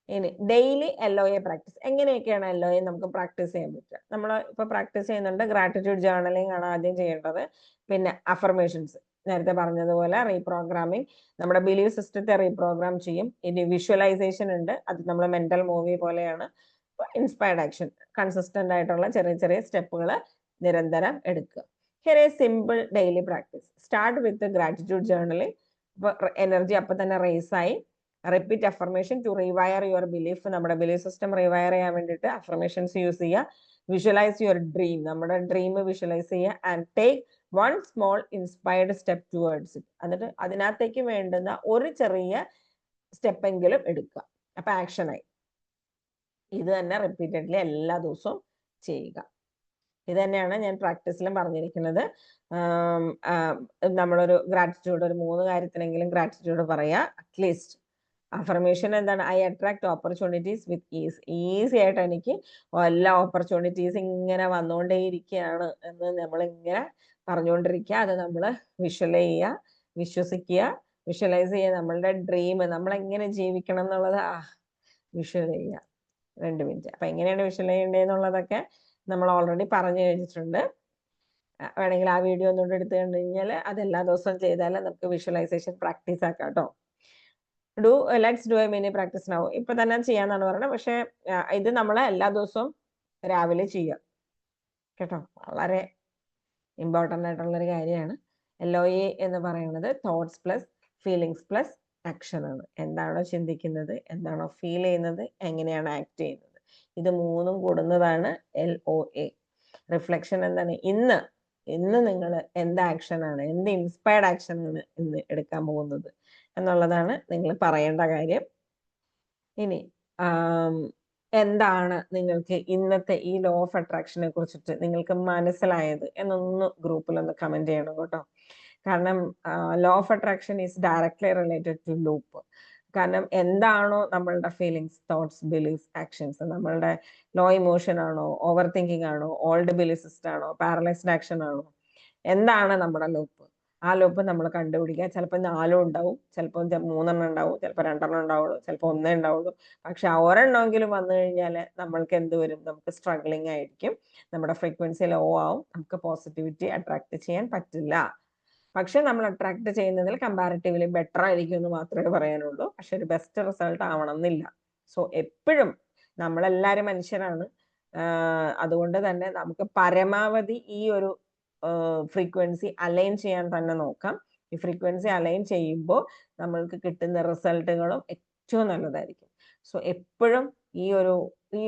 ഇനി ഡെയിലി LOA പ്രാക്ടീസ്. എങ്ങനെയൊക്കെയാണ് LOA നമുക്ക് പ്രാക്ടീസ് ചെയ്യാൻ പറ്റുക? നമ്മൾ ഇപ്പൊ പ്രാക്ടീസ് ചെയ്യുന്നുണ്ട്. ഗ്രാറ്റിറ്റ്യൂഡ് ജേർണലിംഗ് ആണ് ആദ്യം ചെയ്യേണ്ടത്. പിന്നെ അഫർമേഷൻസ്, നേരത്തെ പറഞ്ഞതുപോലെ റീപ്രോഗ്രാമിംഗ്, നമ്മുടെ ബിലീഫ് സിസ്റ്റത്തെ റീപ്രോഗ്രാം ചെയ്യും. ഇനി വിഷ്വലൈസേഷൻ ഉണ്ട്, അത് നമ്മൾ മെന്റൽ മൂവി പോലെയാണ്. ഇൻസ്പയർഡ് ആക്ഷൻ, കൺസിസ്റ്റന്റ് ആയിട്ടുള്ള ചെറിയ ചെറിയ സ്റ്റെപ്പുകൾ നിരന്തരം എടുക്കുക. Here is simple daily practice. Start with gratitude journaling. Energy അപ്പൊ തന്നെ റേസ് ആയി. Repeat affirmation to rewire your belief. നമ്മുടെ ബിലീഫ് സിസ്റ്റം റിവയർ ചെയ്യാൻ വേണ്ടിയിട്ട് അഫർമേഷൻസ് യൂസ് ചെയ്യുക. വിഷ്വലൈസ് യുവർ ഡ്രീം, നമ്മുടെ ഡ്രീം വിഷ്വലൈസ് ചെയ്യുക. And take one small inspired step towards it. എന്നിട്ട് അതിനകത്തേക്ക് വേണ്ടുന്ന ഒരു ചെറിയ സ്റ്റെപ്പ് എങ്കിലും എടുക്കുക. അപ്പൊ ആക്ഷനായി. ഇത് തന്നെ റിപ്പീറ്റഡ്ലി എല്ലാ ദിവസവും ചെയ്യുക. ഇത് തന്നെയാണ് ഞാൻ പ്രാക്ടീസിലും പറഞ്ഞിരിക്കുന്നത്. നമ്മളൊരു ഗ്രാറ്റിറ്റ്യൂഡ്, ഒരു 3 കാര്യത്തിനെങ്കിലും ഗ്രാറ്റിറ്റ്യൂഡ് പറയുക അറ്റ്ലീസ്റ്റ്. അഫർമേഷൻ എന്താണ്? I attract opportunities with is. Easy ആയിട്ട് എനിക്ക് എല്ലാ ഓപ്പർച്യൂണിറ്റീസ് ഇങ്ങനെ വന്നുകൊണ്ടേയിരിക്കുകയാണ് എന്ന് നമ്മളിങ്ങനെ പറഞ്ഞുകൊണ്ടിരിക്കുക. അത് നമ്മൾ വിഷ്വലൈസ് ചെയ്യുക, വിശ്വസിക്കുക, വിഷ്വലൈസ് ചെയ്യുക. നമ്മളുടെ ഡ്രീം, നമ്മളെങ്ങനെ ജീവിക്കണം എന്നുള്ളത് വിഷ്വലൈസ് ചെയ്യുക. 2 മിനിറ്റ്. അപ്പൊ എങ്ങനെയാണ് വിഷ്വലൈസ് ചെയ്യേണ്ടതെന്നുള്ളതൊക്കെ നമ്മൾ ഓൾറെഡി പറഞ്ഞു കഴിഞ്ഞിട്ടുണ്ട്. വേണമെങ്കിൽ ആ വീഡിയോ ഒന്നുകൂടെ എടുത്തു കണ്ടു കഴിഞ്ഞാൽ അത് എല്ലാ ദിവസവും ചെയ്താൽ നമുക്ക് വിഷ്വലൈസേഷൻ പ്രാക്ടീസ് ആക്കാം കേട്ടോ. Let's do A mini practice now. ഇപ്പൊ തന്നെ ചെയ്യാന്നാണ് പറയുന്നത്, പക്ഷെ ഇത് നമ്മൾ എല്ലാ ദിവസവും രാവിലെ ചെയ്യുക കേട്ടോ. വളരെ ഇമ്പോർട്ടൻ്റ് ആയിട്ടുള്ളൊരു കാര്യമാണ്. LOA എന്ന് പറയുന്നത് thoughts plus feelings plus action ആണ്. എന്താണോ ചിന്തിക്കുന്നത്, എന്താണോ ഫീൽ ചെയ്യുന്നത്, എങ്ങനെയാണ് ആക്ട് ചെയ്യുന്നത്, ഇത് 3ഉം കൂടുന്നതാണ് LOA. റിഫ്ലക്ഷൻ എന്താണ്? ഇന്ന് ഇന്ന് നിങ്ങൾ എന്ത് ആക്ഷനാണ്, എന്ത് ഇൻസ്പയർഡ് ആക്ഷനാണ് ഇന്ന് എടുക്കാൻ പോകുന്നത് എന്നുള്ളതാണ് നിങ്ങൾ പറയേണ്ട കാര്യം. ഇനി എന്താണ് നിങ്ങൾക്ക് ഇന്നത്തെ ഈ ലോ ഓഫ് അട്രാക്ഷനെ കുറിച്ചിട്ട് നിങ്ങൾക്ക് മനസ്സിലായത് എന്നൊന്ന് ഗ്രൂപ്പിലൊന്ന് കമന്റ് ചെയ്യണം കേട്ടോ. കാരണം law of attraction is directly related to loop. കാരണം എന്താണോ നമ്മളുടെ ഫീലിങ്സ്, തോട്ട്സ്, ബിലീഫ്സ്, ആക്ഷൻസ്, നമ്മളുടെ ലോ ഇമോഷൻ ആണോ, ഓവർ തിങ്കിങ് ആണോ, ഓൾഡ് ബിലീഫ് സിസ്റ്റം ആണോ, പാരലൈസ്ഡ് ആക്ഷൻ ആണോ, എന്താണ് നമ്മുടെ ലൂപ്പ്, ആ ലൂപ്പ് നമ്മൾ കണ്ടുപിടിക്കുക. ചിലപ്പോൾ 4 ഉണ്ടാവും, ചിലപ്പോൾ 3 ഉണ്ടാവും, ചിലപ്പോൾ 2 ഉണ്ടാവുള്ളൂ, ചിലപ്പോൾ 1 ഉണ്ടാവുള്ളൂ. പക്ഷെ ആ ഒരെണ്ണമെങ്കിലും വന്നു കഴിഞ്ഞാൽ നമ്മൾക്ക് എന്ത് വരും, നമുക്ക് സ്ട്രഗ്ലിംഗ് ആയിരിക്കും, നമ്മുടെ ഫ്രീക്വൻസി ലോ ആവും, നമുക്ക് പോസിറ്റിവിറ്റി അട്രാക്ട് ചെയ്യാൻ പറ്റില്ല. പക്ഷെ നമ്മൾ അട്രാക്ട് ചെയ്യുന്നതിൽ കമ്പാരിറ്റീവ്ലി ബെറ്റർ ആയിരിക്കും എന്ന് മാത്രമേ പറയാനുള്ളൂ. പക്ഷെ ഒരു ബെസ്റ്റ് റിസൾട്ട് ആവണം എന്നില്ല. സോ എപ്പോഴും നമ്മളെല്ലാവരും മനുഷ്യരാണ്. അതുകൊണ്ട് തന്നെ നമുക്ക് പരമാവധി ഈ ഒരു ഫ്രീക്വൻസി അലൈൻ ചെയ്യാൻ തന്നെ നോക്കാം. ഈ ഫ്രീക്വൻസി അലൈൻ ചെയ്യുമ്പോൾ നമ്മൾക്ക് കിട്ടുന്ന റിസൾട്ടുകളും ഏറ്റവും നല്ലതായിരിക്കും. സോ എപ്പോഴും ഈ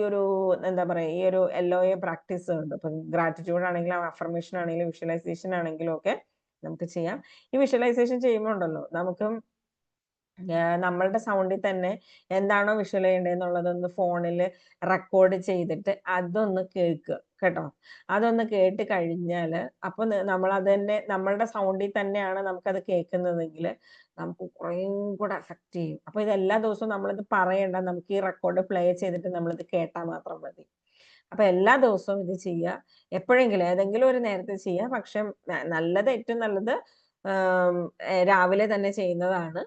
ഒരു എന്താ പറയുക, ഈ ഒരു LOA പ്രാക്ടീസ് ഉണ്ട്. ഇപ്പം ഗ്രാറ്റിറ്റ്യൂഡ് ആണെങ്കിലും അഫർമേഷൻ ആണെങ്കിലും വിഷ്വലൈസേഷൻ ആണെങ്കിലും ഒക്കെ നമുക്ക് ചെയ്യാം. ഈ വിഷ്വലൈസേഷൻ ചെയ്യുമ്പോൾ ഉണ്ടല്ലോ, നമുക്ക് നമ്മളുടെ സൗണ്ടിൽ തന്നെ എന്താണോ വിഷ്വൽ ചെയ്യേണ്ടതെന്നുള്ളതൊന്ന് ഫോണിൽ റെക്കോർഡ് ചെയ്തിട്ട് അതൊന്ന് കേൾക്കുക കേട്ടോ. അതൊന്ന് കേട്ട് കഴിഞ്ഞാൽ അപ്പോൾ നമ്മൾ അത് തന്നെ നമ്മളുടെ സൗണ്ടിൽ തന്നെയാണ് നമുക്കത് കേൾക്കുന്നതെങ്കിൽ നമുക്ക് കുറേയും കൂടെ എഫക്റ്റ് ചെയ്യും. അപ്പോൾ ഇത് എല്ലാ ദിവസവും നമ്മളിത് പറയണ്ട, നമുക്ക് ഈ റെക്കോർഡ് പ്ലേ ചെയ്തിട്ട് നമ്മളിത് കേട്ടാൽ മാത്രം മതി. അപ്പോൾ എല്ലാ ദിവസവും ഇത് ചെയ്യുക. എപ്പോഴെങ്കിലും ഏതെങ്കിലും ഒരു നേരത്തെ ചെയ്യുക. പക്ഷെ നല്ലത്, ഏറ്റവും നല്ലത് രാവിലെ തന്നെ ചെയ്യുന്നതാണ്.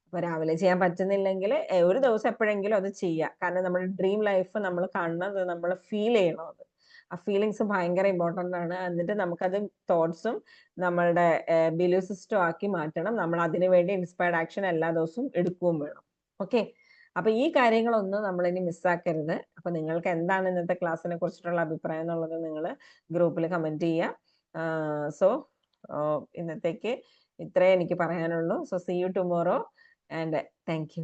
അപ്പൊ രാവിലെ ചെയ്യാൻ പറ്റുന്നില്ലെങ്കിൽ ഒരു ദിവസം എപ്പോഴെങ്കിലും അത് ചെയ്യുക. കാരണം നമ്മുടെ ഡ്രീം ലൈഫ് നമ്മൾ കാണുന്നത്, നമ്മൾ ഫീൽ ചെയ്യണം. അത് ആ ഫീലിങ്സ് ഭയങ്കര ഇമ്പോർട്ടൻ്റ് ആണ്. എന്നിട്ട് നമുക്കത് തോട്ട്സും നമ്മളുടെ ബിലീഫ് സിസ്റ്റം ആക്കി മാറ്റണം. നമ്മൾ അതിനു വേണ്ടി ഇൻസ്പയർഡ് ആക്ഷൻ എല്ലാ ദിവസവും എടുക്കുകയും വേണം. ഓക്കെ, അപ്പൊ ഈ കാര്യങ്ങളൊന്നും നമ്മൾ ഇനി മിസ്സാക്കരുത്. അപ്പൊ നിങ്ങൾക്ക് എന്താണ് ഇന്നത്തെ ക്ലാസ്സിനെ കുറിച്ചിട്ടുള്ള അഭിപ്രായം എന്നുള്ളത് നിങ്ങൾ ഗ്രൂപ്പിൽ കമന്റ് ചെയ്യുക. സോ ഇന്നത്തേക്ക് ഇത്രേ എനിക്ക് പറയാനുള്ളൂ. So see you tomorrow and thank you.